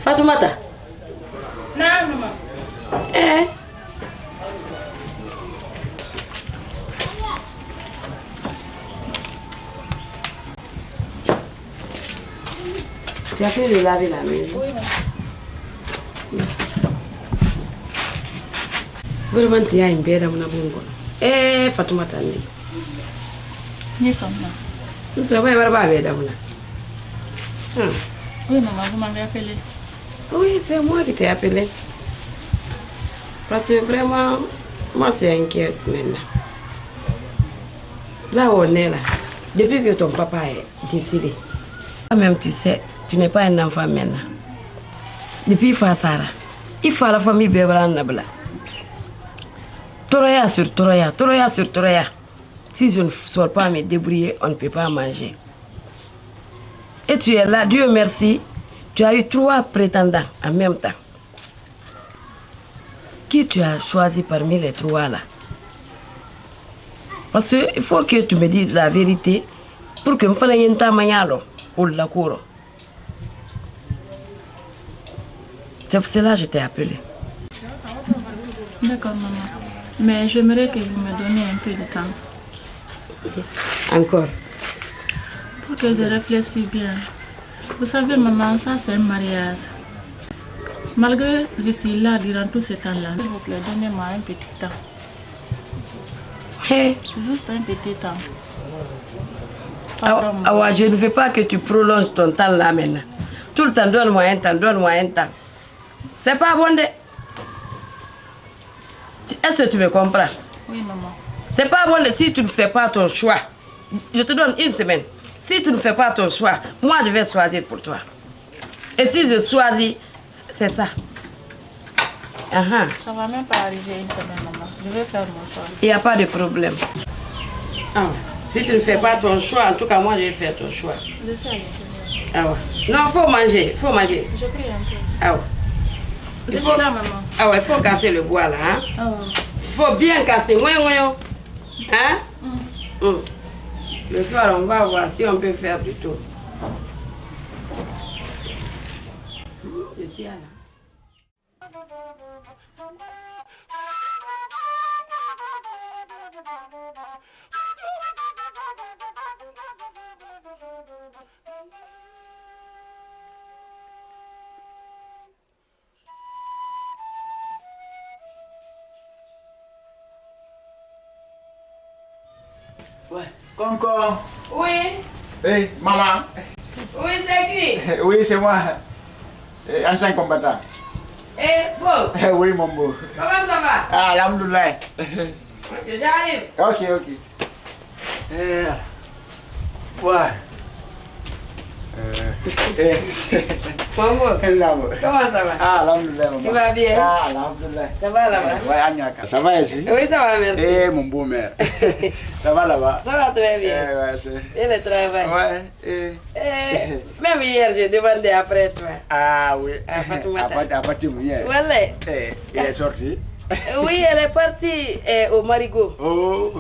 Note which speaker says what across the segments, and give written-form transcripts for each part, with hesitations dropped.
Speaker 1: Fatoumata.
Speaker 2: Non, maman.
Speaker 1: Eh? Tu as fait de laver la maison?
Speaker 2: Oui, maman.
Speaker 1: Vraiment, tu as une belle dame. Eh, Fatoumata.
Speaker 2: Ni sommes là.
Speaker 1: Nous sommes pas belle dame.
Speaker 2: Oui, maman, vous m'avez appelé.
Speaker 1: Oui, c'est moi qui t'ai appelé. Parce que vraiment, moi, je suis inquiète maintenant. Là où on est là, depuis que ton papa est décédé, toi-même, tu sais, tu n'es pas un enfant maintenant. Depuis Fassara, il faut la famille Bébran Nabla. Toroya sur Toroya, Toroya sur Toroya. Si je ne sors pas me débrouiller, on ne peut pas manger. Et tu es là, Dieu merci, tu as eu 3 prétendants en même temps. Qui tu as choisi parmi les 3 là? Parce qu'il faut que tu me dises la vérité pour que je fasse un tamayalo pour la cour. C'est pour cela que je t'ai appelé.
Speaker 2: D'accord, maman. Mais j'aimerais que vous me donniez un peu de temps.
Speaker 1: Encore?
Speaker 2: Pour que je réfléchisse bien. Vous savez, maman, ça c'est un mariage. Malgré que je suis là durant tout ce temps-là, s'il vous plaît, donnez-moi un petit temps.
Speaker 1: Hey.
Speaker 2: Juste un petit temps.
Speaker 1: Ah, je ne veux pas que tu prolonges ton temps là maintenant. Tout le temps, donne-moi un temps, donne-moi un temps. C'est pas bon de... Est-ce que tu me comprends?
Speaker 2: Oui, maman.
Speaker 1: C'est pas bon de... Si tu ne fais pas ton choix, je te donne 1 semaine. Si tu ne fais pas ton choix, moi je vais choisir pour toi. Et si je choisis, c'est ça.
Speaker 2: Ça va même pas arriver 1 semaine, maman. Je vais faire mon choix.
Speaker 1: Il n'y a pas de problème. Si tu ne fais pas ton choix, en tout cas, moi je vais faire ton choix.
Speaker 2: Je sais.
Speaker 1: Non, il faut manger, faut manger.
Speaker 2: Je prie un peu. Je suis là, maman.
Speaker 1: Il faut casser le bois là. Il faut bien casser. Hein? Le soir, on va voir si on peut faire plus tôt. Je tiens là.
Speaker 3: Ouais, Concon.
Speaker 1: Oui.
Speaker 3: Hey, maman.
Speaker 1: Oui, c'est qui?
Speaker 3: Oui, c'est moi. Ancien combattant.
Speaker 1: Paul.
Speaker 3: Oui, mon beau.
Speaker 1: Comment ça va?
Speaker 3: Ah, alhamdoulilah.
Speaker 1: J'arrive.
Speaker 3: Ok. Ouais.
Speaker 1: Mambo, comment ça va?
Speaker 3: Ah, alhamdoulilah, maman.
Speaker 1: Tu vas bien?
Speaker 3: Ah, alhamdoulilah.
Speaker 1: Ça va là-bas?
Speaker 3: Ouais, Agnaka. Ça va ici?
Speaker 1: Oui, ça va, merci.
Speaker 3: Eh, mon beau mère. Ça va là-bas?
Speaker 1: Ça va très bien.
Speaker 3: Ouais, c'est...
Speaker 1: Et le travail?
Speaker 3: Ouais,
Speaker 1: même hier, j'ai demandé après toi.
Speaker 3: Ah, oui.
Speaker 1: À Fatoumata.
Speaker 3: À Fatimou, hier.
Speaker 1: Voilà.
Speaker 3: Elle est sortie?
Speaker 1: Oui, elle est partie au Marigot.
Speaker 3: Oh,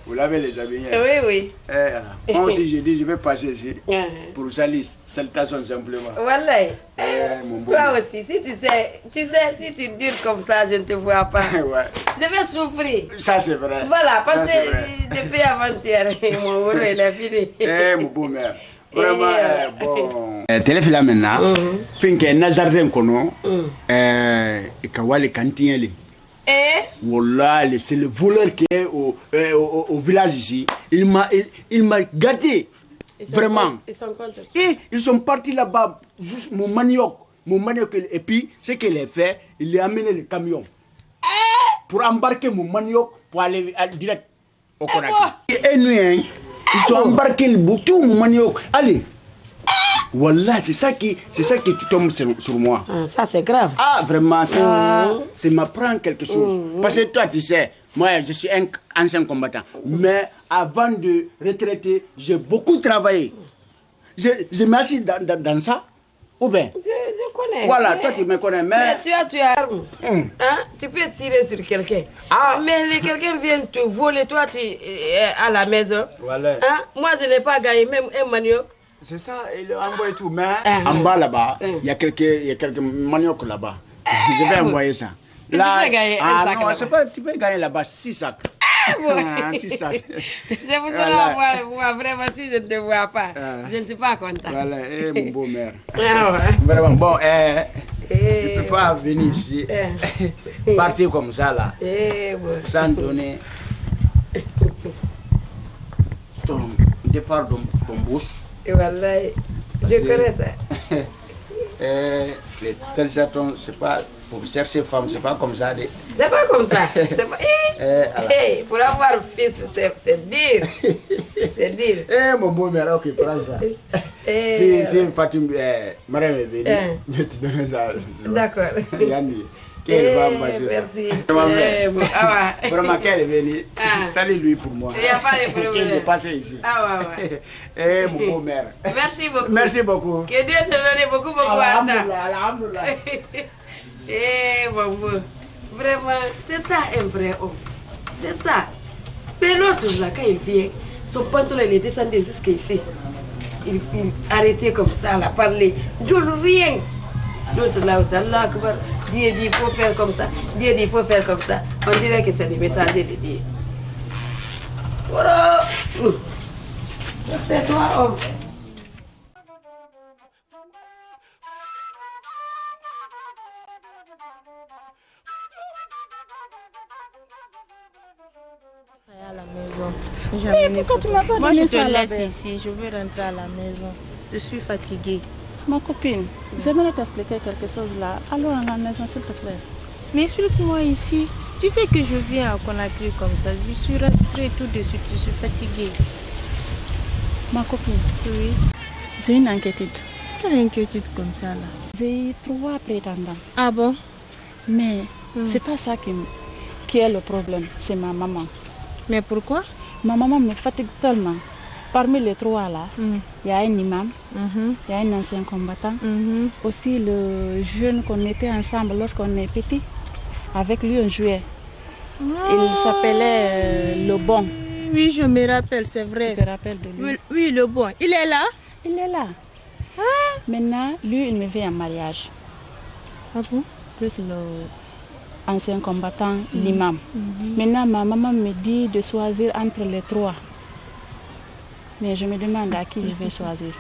Speaker 3: vous l'avez les amis.
Speaker 1: Oui.
Speaker 3: Moi aussi, j'ai dit, je vais passer ici pour salir, salutation simplement.
Speaker 1: Voilà.
Speaker 3: Mon beau.
Speaker 1: Toi aussi, si tu sais, si tu dures comme ça, je ne te vois pas.
Speaker 3: Ouais.
Speaker 1: Je vais souffrir.
Speaker 3: Ça, c'est vrai.
Speaker 1: Voilà, parce que depuis avant-hier, mon boulot, il est fini.
Speaker 3: Mon beau mère. Vraiment, bon. Téléphone maintenant, fin que Nazareth kono, Kawale Kantiele. Voilà, c'est le voleur qui est au village ici. Il m'a gâté. Vraiment. Et ils sont partis là-bas, juste mon manioc, et puis ce qu'il a fait, il a amené le camion pour embarquer mon manioc pour aller direct au Conakry. Et nous, ils sont embarqués le bouton, mon manioc. Allez. Voilà, c'est ça qui tu tombes sur moi.
Speaker 1: Ça c'est grave.
Speaker 3: Ah, vraiment, ça m'apprend quelque chose. Parce que toi, tu sais, moi, je suis un ancien combattant. Mais avant de retraiter, j'ai beaucoup travaillé. Je m'assis dans ça. Ou bien?
Speaker 1: Je connais.
Speaker 3: Voilà, toi, tu me connais. Mais
Speaker 1: tu as arme. Tu peux tirer sur quelqu'un. Mais quelqu'un vient te voler, toi, tu es à la maison.
Speaker 3: Voilà.
Speaker 1: Moi, je n'ai pas gagné même un manioc.
Speaker 3: C'est ça, il est envoyé tout. Mais en bas là-bas, il y a quelques maniocs là-bas. Je vais envoyer ça.
Speaker 1: Là, tu peux gagner un sac là-bas.
Speaker 3: C'est pas, tu peux gagner là-bas 6 sacs. 6 sacs.
Speaker 1: C'est pour cela, moi, vraiment, si je ne te vois pas, je ne suis pas content.
Speaker 3: Voilà, mon beau-mère. Vraiment, bon, tu ne peux pas venir ici, partir comme ça, là, sans donner ton départ de ton bouche.
Speaker 1: Voilà, je connais ça.
Speaker 3: Les tels c'est pas pour chercher femme, c'est pas comme ça.
Speaker 1: C'est pas comme ça. Pas... pour avoir un fils, c'est dire. C'est dire.
Speaker 3: Mon beau-mère, ok, prends ça. Si Fatim, Mariam est venue, je te donne ça.
Speaker 1: D'accord.
Speaker 3: Yanni, qu'elle va manger ça.
Speaker 1: Merci.
Speaker 3: Vraiment, qu'elle est venue. Salut lui pour moi.
Speaker 1: Il n'y a pas de problème.
Speaker 3: J'ai passé ici. Mon beau-mère.
Speaker 1: Merci beaucoup.
Speaker 3: Merci beaucoup.
Speaker 1: Que Dieu te donne beaucoup à ça.
Speaker 3: Alhamdulillah.
Speaker 1: Bon. Vraiment, c'est ça un vrai homme. C'est ça. Mais l'autre là, quand il vient, son pantalon il est descendu jusqu'ici. Il arrêtait comme ça, là, parler. Je ne rien. L'autre là aussi, Allah Akbar. Dieu dit, il faut faire comme ça. Dieu dit, il faut faire comme ça. On dirait que c'est le message de Dieu. Voilà. C'est toi, homme.
Speaker 4: À la maison.
Speaker 2: Pourquoi tu m'as pas
Speaker 4: Moi,
Speaker 2: donné
Speaker 4: je te
Speaker 2: ça, la
Speaker 4: laisse
Speaker 2: belle?
Speaker 4: ici. Je veux rentrer à la maison. Je suis fatiguée.
Speaker 2: Ma copine, j'aimerais t'expliquer quelque chose là. Allons à la maison, s'il te plaît.
Speaker 4: Mais explique-moi ici. Tu sais que je viens à Conakry comme ça. Je suis rentrée tout de suite. Je suis fatiguée.
Speaker 2: Ma copine,
Speaker 4: Oui.
Speaker 2: j'ai une inquiétude.
Speaker 4: Quelle inquiétude comme ça là?
Speaker 2: J'ai 3 prétendants.
Speaker 4: Ah bon?
Speaker 2: Mais c'est pas ça qui est le problème. C'est ma maman.
Speaker 4: Mais pourquoi?
Speaker 2: Ma maman me fatigue tellement. Parmi les 3 là, il y a un imam, il y a un ancien combattant, aussi le jeune qu'on était ensemble lorsqu'on est petit. Avec lui on jouait. Il s'appelait Le Bon.
Speaker 4: Oui, je me rappelle, c'est vrai.
Speaker 2: Tu te rappelles de lui?
Speaker 4: Oui, Le Bon. Il est là?
Speaker 2: Il est là. Maintenant, lui, il me fait un mariage.
Speaker 4: Ah bon?
Speaker 2: Plus l'ancien combattant, l'imam. Maintenant, ma maman me dit de choisir entre les 3. Mais je me demande à qui je vais choisir.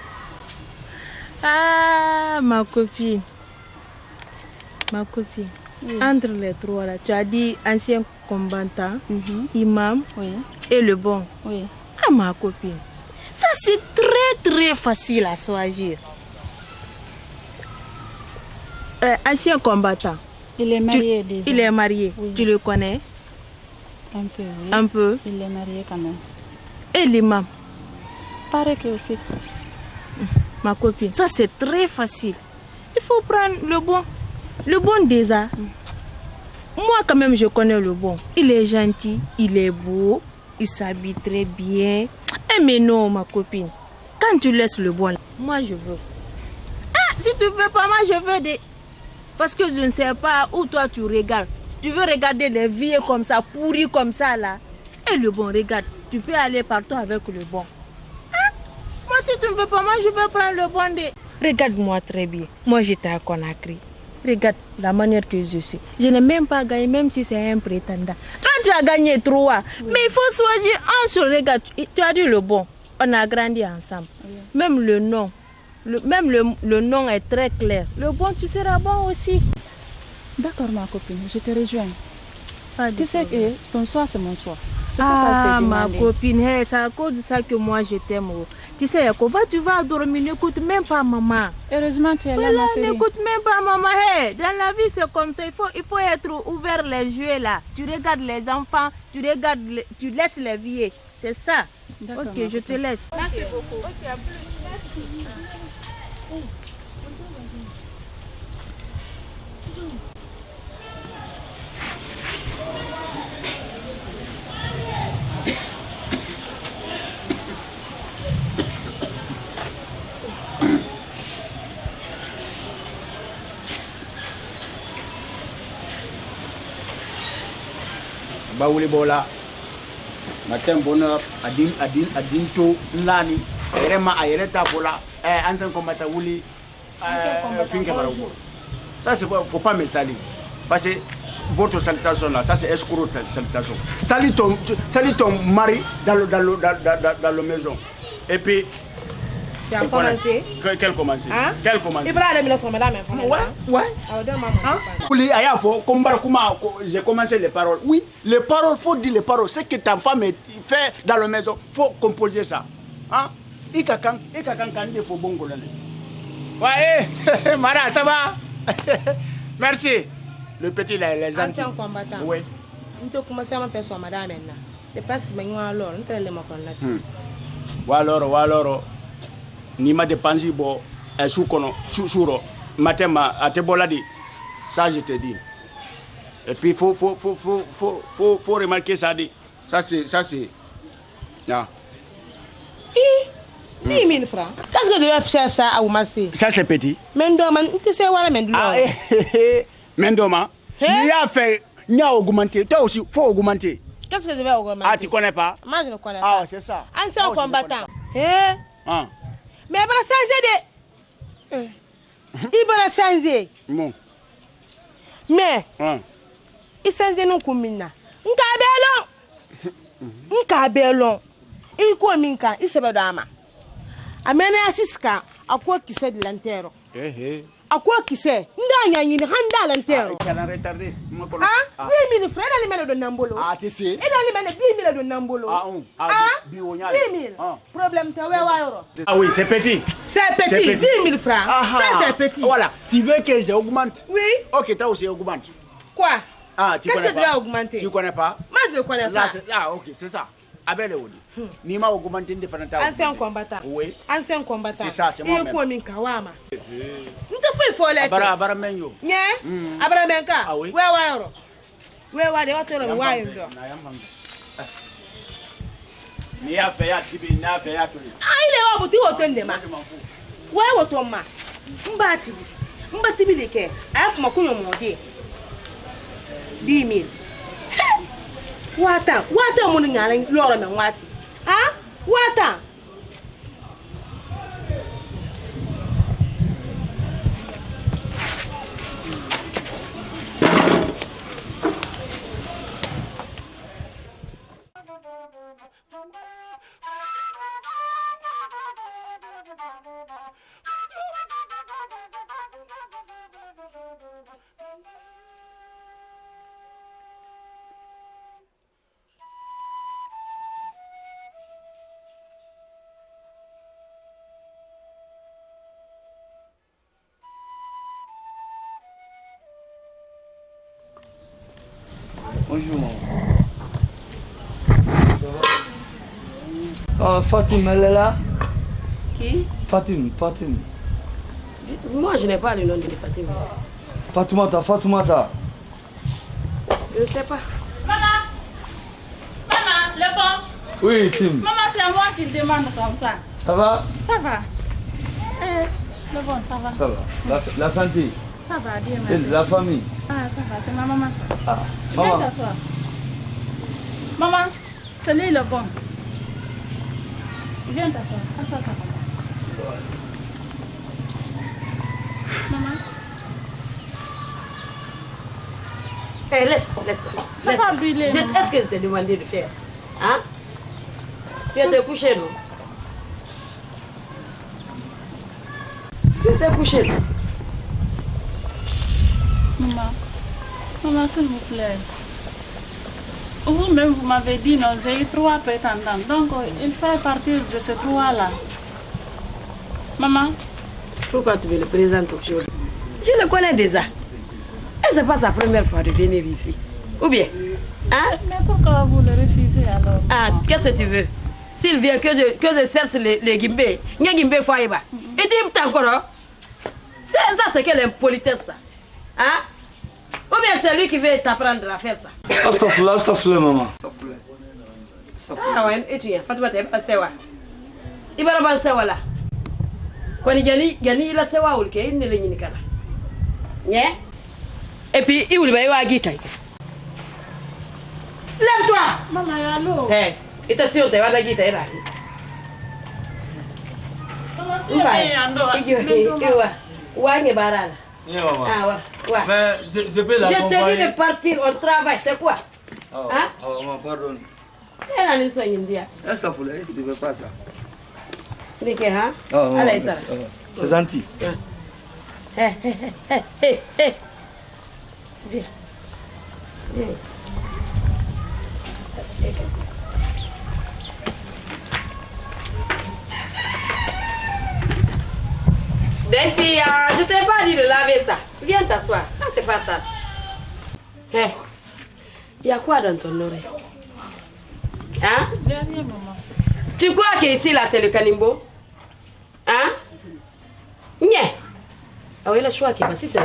Speaker 4: Ah, ma copine. Ma copine.
Speaker 2: Oui.
Speaker 4: Entre les 3 là, tu as dit ancien combattant, imam
Speaker 2: Oui.
Speaker 4: et Le Bon.
Speaker 2: Oui.
Speaker 4: Ah, ma copine. Ça, c'est très facile à choisir. Ancien combattant.
Speaker 2: Il est marié déjà.
Speaker 4: Il est marié.
Speaker 2: Oui.
Speaker 4: Tu le connais?
Speaker 2: Un peu, oui.
Speaker 4: Un peu.
Speaker 2: Il est marié quand même.
Speaker 4: Et l'imam?
Speaker 2: Pareil que aussi.
Speaker 4: Ma copine, ça c'est très facile. Il faut prendre Le Bon. Le Bon déjà. Moi quand même je connais Le Bon. Il est gentil, il est beau, il s'habille très bien. Mais non ma copine, quand tu laisses Le Bon, moi je veux. Ah, si tu veux pas, moi je veux des... Parce que je ne sais pas où toi tu regardes. Tu veux regarder les vieux comme ça, pourris comme ça là. Et Le Bon, regarde, tu peux aller partout avec Le Bon. Moi, si tu ne veux pas, moi, je vais prendre Le Bon. Regarde-moi très bien. Moi, j'étais à Conakry. Regarde la manière que je suis. Je n'ai même pas gagné, même si c'est un prétendant. Toi, tu as gagné 3. Mais il faut choisir un seul. Regarde, tu as dit Le Bon. On a grandi ensemble. Même le nom. Le nom est très clair. Le Bon, tu seras bon aussi.
Speaker 2: D'accord, ma copine, je te rejoins.
Speaker 4: Tu
Speaker 2: sais que ton choix, c'est mon choix.
Speaker 4: Ah, ma copine, hey, c'est à cause de ça que moi je t'aime. Tu sais, tu vas dormir, n'écoute même pas maman.
Speaker 2: Heureusement, tu es là, ma chérie.
Speaker 4: N'écoute même pas maman. Hey, dans la vie, c'est comme ça. Il faut être ouvert les yeux là. Tu regardes les enfants, tu laisses les vieux. C'est ça. Ok, je te laisse. Merci beaucoup. Ok, à plus. Merci.
Speaker 3: Bawuli bola matin bonheur adin to lani vraiment ayere ta bola ancien combattant Wouli, ça c'est faut pas me salir. Parce que votre salutation là, ça c'est escroc salutation. Salut ton mari dans la maison. Et puis
Speaker 4: tu as commencé?
Speaker 3: Quel commencé? Hein? Quel commencé? Ouais. Oui, j'ai commencé les paroles. Oui, les paroles, faut dire les paroles. Ce que ta femme fait dans la maison, faut composer ça. Hein? Ikakan kandi faut bon golane. Ouais, Mara, ça va? Merci. Le petit là, les gens.
Speaker 4: Ancien combattant.
Speaker 3: Oui.
Speaker 4: On peut commencer à faire son madame maintenant. C'est pas si ben alors, on te le macon là.
Speaker 3: Ou alors ni ma dépense bo souro matin à te boladi. Ça je te dis. Et puis faut remarquer ça dit. Ça c'est là.
Speaker 4: 10 000 francs. Qu'est-ce que tu veux faire ça à Oumassi?
Speaker 3: Ça c'est petit.
Speaker 4: Mendoma, tu sais où est Mendoma?
Speaker 3: Mendoma. Il a fait, il a augmenté. Toi aussi, faut augmenter.
Speaker 4: Qu'est-ce que je vais augmenter?
Speaker 3: Ah, tu connais pas?
Speaker 4: Moi, je ne connais pas.
Speaker 3: Ah, c'est ça.
Speaker 4: Ancien combattant.
Speaker 3: Ah.
Speaker 4: Mais il va changer de. Il va changer.
Speaker 3: Bon.
Speaker 4: Mais, il change non comme mina. Nkabelon. Il quoi minka, il se va d'ama. Amène Assiska, à quoi qui sait de l'intérieur. À quoi qui sait? Ndanya yin handa l'intérieur.
Speaker 3: Il a retardé.
Speaker 4: Ah, 10 000 francs dans les mains de Nambolo.
Speaker 3: Ah, tu sais.
Speaker 4: Et dans les mains de 10 000 de Nambolo. Ah, 10 000. Problème, tu vois.
Speaker 3: Ah oui, c'est petit.
Speaker 4: C'est petit, 10 000 francs. Ça, c'est petit.
Speaker 3: Voilà. Tu veux que j'augmente?
Speaker 4: Oui.
Speaker 3: Ok, toi aussi augmente.
Speaker 4: Quoi?
Speaker 3: Ah, tu connais pas?
Speaker 4: Qu'est-ce que tu vas augmenter?
Speaker 3: Tu connais pas?
Speaker 4: Moi, je ne connais pas.
Speaker 3: Ah, ok, c'est ça. Abel Oudi. Ni ma augmenté de fanata.
Speaker 4: Ancien combattant.
Speaker 3: Oui.
Speaker 4: Ancien combattant.
Speaker 3: C'est ça, c'est moi.
Speaker 4: Et quoi, min kawama? Tu te fais lettre.
Speaker 3: Abara menyo.
Speaker 4: Nya? Abara menka.
Speaker 3: Ah oui.
Speaker 4: Ouais, de watero ouais ndo.
Speaker 3: Ni a fait ya tibi, na fait ya tuli.
Speaker 4: Ah, il est wabuti wotonde ma. Ouais wotoma. Mbati bi deke. Af makunyo mode. 10 000. Wata mo nyara loro na nwati. Ah? Wata.
Speaker 5: Bonjour maman. Ça va? Fatim, elle est là?
Speaker 1: Qui?
Speaker 5: Fatim.
Speaker 1: Moi, je n'ai pas le nom de Fatim.
Speaker 5: Fatoumata.
Speaker 1: Je ne sais pas.
Speaker 2: Maman, le bon.
Speaker 5: Oui, Tim.
Speaker 2: Maman, c'est à moi qui demande comme ça.
Speaker 5: Ça va?
Speaker 2: Ça va. Le bon, ça va.
Speaker 5: Ça va. La santé?
Speaker 2: Ça va, Dieu
Speaker 5: Et
Speaker 2: merci.
Speaker 5: la famille?
Speaker 2: Ah, ça va, c'est ma maman ça.
Speaker 5: Ah,
Speaker 2: Viens
Speaker 5: maman.
Speaker 2: t'asseoir. Maman, c'est lui le bon. Viens t'asseoir. Assois ça. Maman.
Speaker 1: Laisse.
Speaker 2: Ça va brûler.
Speaker 1: Est-ce que je t'ai demandé de faire? Hein? Tu étais couché, non? Tu étais couché, non?
Speaker 2: Maman, s'il vous plaît. Vous-même, vous m'avez dit, non, j'ai eu 3 prétendants. Donc, il faut partir de ces 3-là. Maman.
Speaker 1: Pourquoi tu me le présentes aujourd'hui? Je le connais déjà. Et ce n'est pas sa première fois de venir ici. Ou bien? Hein?
Speaker 2: Mais pourquoi vous le refusez alors?
Speaker 1: Ah, qu'est-ce que tu veux? S'il vient que je cherche les guimbés, il y a guimbé foiba. Et tu encore? Ça, c'est quelle impolitesse ça? Hein? Ou bien c'est lui qui veut t'apprendre à faire ça?
Speaker 5: Astaghfirullah, maman.
Speaker 1: Ah ouais, et tu es, Fatouma, tu es pas sewa. Il va pas sewa là. Quand il a sewa, il ne l'a pas. Yeah? Et puis, il va y avoir Guita. Lève-toi!
Speaker 2: Maman, allô?
Speaker 1: Hé, et t'as sûr, tu vas la Guita là.
Speaker 5: Mais je peux la
Speaker 1: Je te dis de partir, on travaille, c'est quoi?
Speaker 5: Oh,
Speaker 1: hein?
Speaker 5: Oh, maman, pardon.
Speaker 1: Est-ce
Speaker 5: que je ne veux pas ça.
Speaker 1: Oh, allez, ça.
Speaker 5: C'est gentil.
Speaker 1: Hé. Viens. Viens. Desi, je t'ai pas dit de laver ça. Viens t'asseoir. Ça, c'est pas ça. Hé, il y a quoi dans ton oreille? Hein?
Speaker 2: Rien, maman.
Speaker 1: Tu crois qu'ici, là, c'est le canimbo? Hein? Nye. Ah oui, le choix qui va si c'est.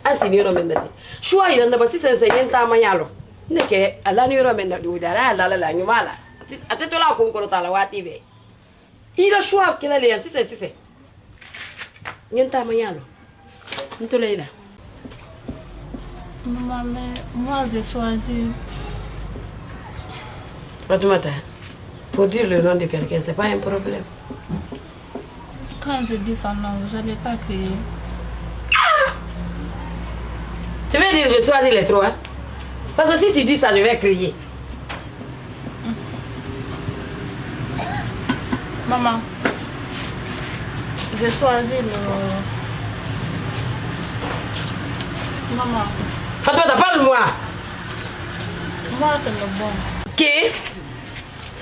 Speaker 1: Ah, c'est Niro Mendati. Choix, il en a pas si c'est un tamayalo. N'est-ce que, à la Niro Mendati, ou d'ara, la numala. A te la concours à la Watibe. Il a choix qu'il a les si c'est. Niente mayalo. Ntoleila.
Speaker 2: Maman, mais moi j'ai choisi.
Speaker 1: Fatoumata, pour dire le nom de quelqu'un, c'est pas un problème.
Speaker 2: Quand je dis son nom, je n'allais pas crier.
Speaker 1: Tu veux dire je choisis les trois? Parce que si tu dis ça, je vais crier.
Speaker 2: Maman, j'ai choisi le... Maman.
Speaker 1: Fatoumata, parle-moi.
Speaker 2: Moi, c'est le bon.
Speaker 1: Qui?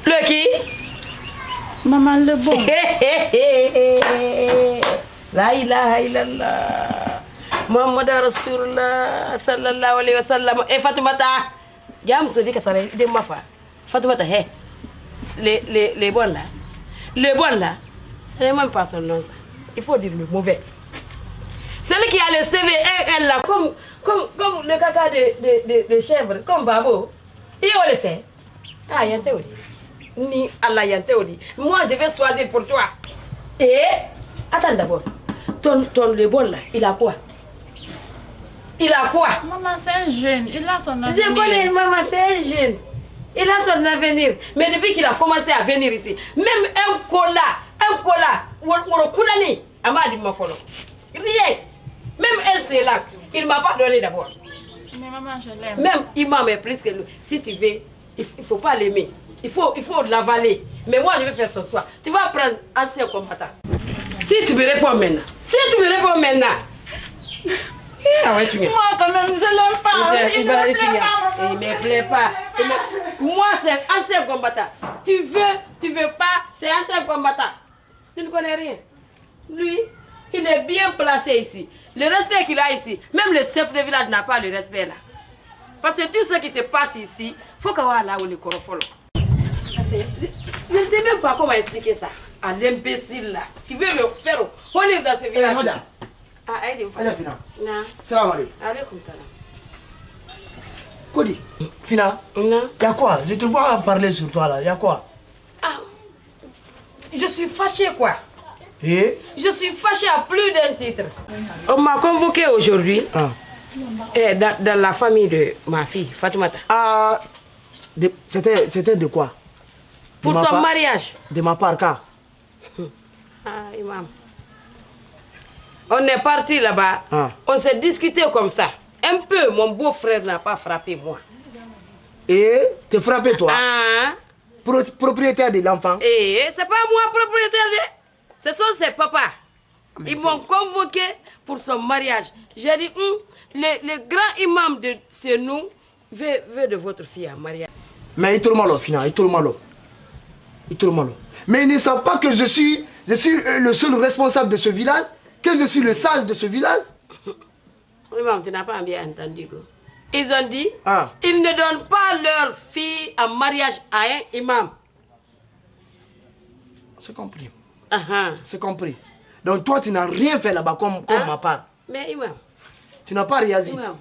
Speaker 1: Le qui?
Speaker 2: Maman, le bon.
Speaker 1: La ilaha illallah. Muhammad Rasulullah sallallahu alayhi wa sallam. Et Fatoumata, jam se dit que ça de ma foi. Fatoumata, hé. Les bons là. Les bons là, ce n'est même pas son nom ça. Il faut dire le mauvais. Celui qui a le CV, elle là, comme le caca de chèvre, comme Babo. Et on le fait. Ah, y'a un théorie. Ni Allah y'a un théorie. Moi, je vais choisir pour toi. Et, attends d'abord. Ton le bon là, il a quoi? Il a quoi?
Speaker 2: Maman, c'est un jeune, il a son avenir.
Speaker 1: Je connais, maman, c'est un jeune. Il a son avenir. Mais depuis qu'il a commencé à venir ici, même un cola, rien. Même un célan, il ne m'a pas donné d'abord.
Speaker 2: Mais maman, je l'aime.
Speaker 1: Même imam est plus que lui. Si tu veux, il ne faut pas l'aimer. Il faut l'avaler. Mais moi, je vais faire ton choix. Tu vas prendre ancien combattant. Si tu me réponds maintenant. Ah ouais, tu viens.
Speaker 2: Moi, quand même, je l'aime pas.
Speaker 1: Il me plaît pas. Moi, c'est ancien combattant. Tu veux pas, c'est ancien combattant. Tu ne connais rien. Lui, il est bien placé ici. Le respect qu'il a ici, même le chef de village n'a pas le respect là. Parce que tout ce qui se passe ici, il faut qu'on voit là où le corofolo. Je ne sais même pas comment expliquer ça à l'imbécile là qui veut me faire honneur dans ce village. Ah, elle est
Speaker 6: Fina.
Speaker 1: Non.
Speaker 6: Salam alaikum.
Speaker 1: Alaikum salam.
Speaker 6: Kodi, Fina.
Speaker 1: Non.
Speaker 6: Y'a quoi? Je te vois parler sur toi là. Y'a quoi?
Speaker 1: Ah, je suis fâchée quoi.
Speaker 6: Et?
Speaker 1: Je suis fâchée à plus d'un titre. On m'a convoqué aujourd'hui dans la famille de ma fille, Fatoumata.
Speaker 6: Ah, c'était de quoi?
Speaker 1: Pour son mariage.
Speaker 6: De ma part, car?
Speaker 1: Ah, imam. On est parti là-bas, on s'est discuté comme ça. Un peu, mon beau-frère n'a pas frappé moi.
Speaker 6: Et te frappé toi?
Speaker 1: Ah.
Speaker 6: Propriétaire de l'enfant?
Speaker 1: Et c'est pas moi propriétaire de... Ce sont ses papas. Ils m'ont convoqué pour son mariage. J'ai dit, le grand imam de chez nous veut de votre fille en mariage.
Speaker 6: Mais il tourne malo, Fina, il tourne malo. Mais ils ne savent pas que je suis le seul responsable de ce village, que je suis le sage de ce village.
Speaker 1: Imam, tu n'as pas bien entendu. Ils ont dit, ils ne donnent pas leur fille en mariage à un imam.
Speaker 6: C'est compris.
Speaker 1: C'est
Speaker 6: compris. Donc toi, tu n'as rien fait là-bas comme ma part.
Speaker 1: Mais imam.
Speaker 6: Tu n'as pas réagi.
Speaker 1: Imam.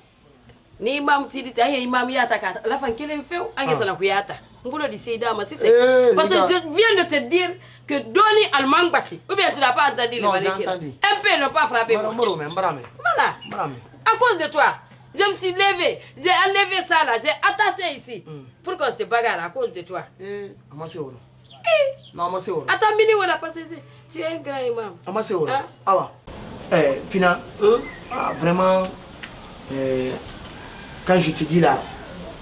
Speaker 1: Ni imam ti dit imam yata ka la fan kelen feu anga sana ku yata. Ngulo di Seyda ma si c'est parce que je viens de te dire que Doni Alman Bassi. Ou bien tu n'as pas entendu le mari. Un peu ne pas frapper. Voilà. À cause de toi, je me suis levé, j'ai enlevé ça là, j'ai attaché ici pour qu'on se bagarre à cause de toi.
Speaker 6: Non, moi c'est vrai.
Speaker 1: Attends, Mini, on a passé. Tu es un grand imam.
Speaker 6: Ah, moi c'est vrai.
Speaker 1: Hein?
Speaker 6: Ah, ouais. Fina, vraiment, quand je te dis là,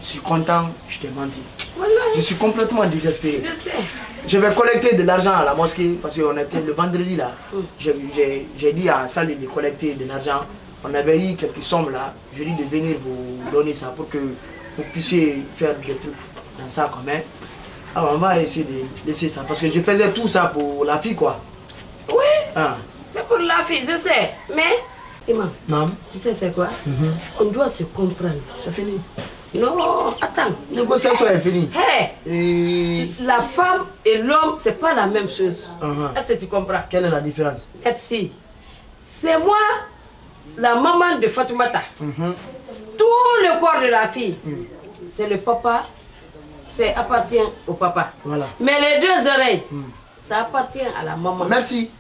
Speaker 6: je suis content, je t'ai menti.
Speaker 1: Voilà.
Speaker 6: Je suis complètement désespéré.
Speaker 1: Je sais.
Speaker 6: Je vais collecter de l'argent à la mosquée parce qu'on était le vendredi là. J'ai dit à Salih de collecter de l'argent. On avait eu quelques sommes là. Je lui ai dit de venir vous donner ça pour que vous puissiez faire des trucs dans ça quand même. Alors on va essayer de laisser ça parce que je faisais tout ça pour la fille quoi.
Speaker 1: Oui.
Speaker 6: Ah.
Speaker 1: C'est pour la fille, je sais. Mais, imam,
Speaker 6: Non.
Speaker 1: tu sais c'est quoi? On doit se comprendre.
Speaker 6: C'est fini.
Speaker 1: Non, attends.
Speaker 6: La négociation est finie.
Speaker 1: Hey,
Speaker 6: Et
Speaker 1: la femme et l'homme, c'est pas la même chose. Est-ce que tu comprends?
Speaker 6: quelle est la différence?
Speaker 1: Merci. C'est moi, la maman de Fatoumata. Tout le corps de la fille, c'est le papa, ça appartient au papa.
Speaker 6: Voilà.
Speaker 1: Mais les deux oreilles, ça appartient à la maman.
Speaker 6: Merci.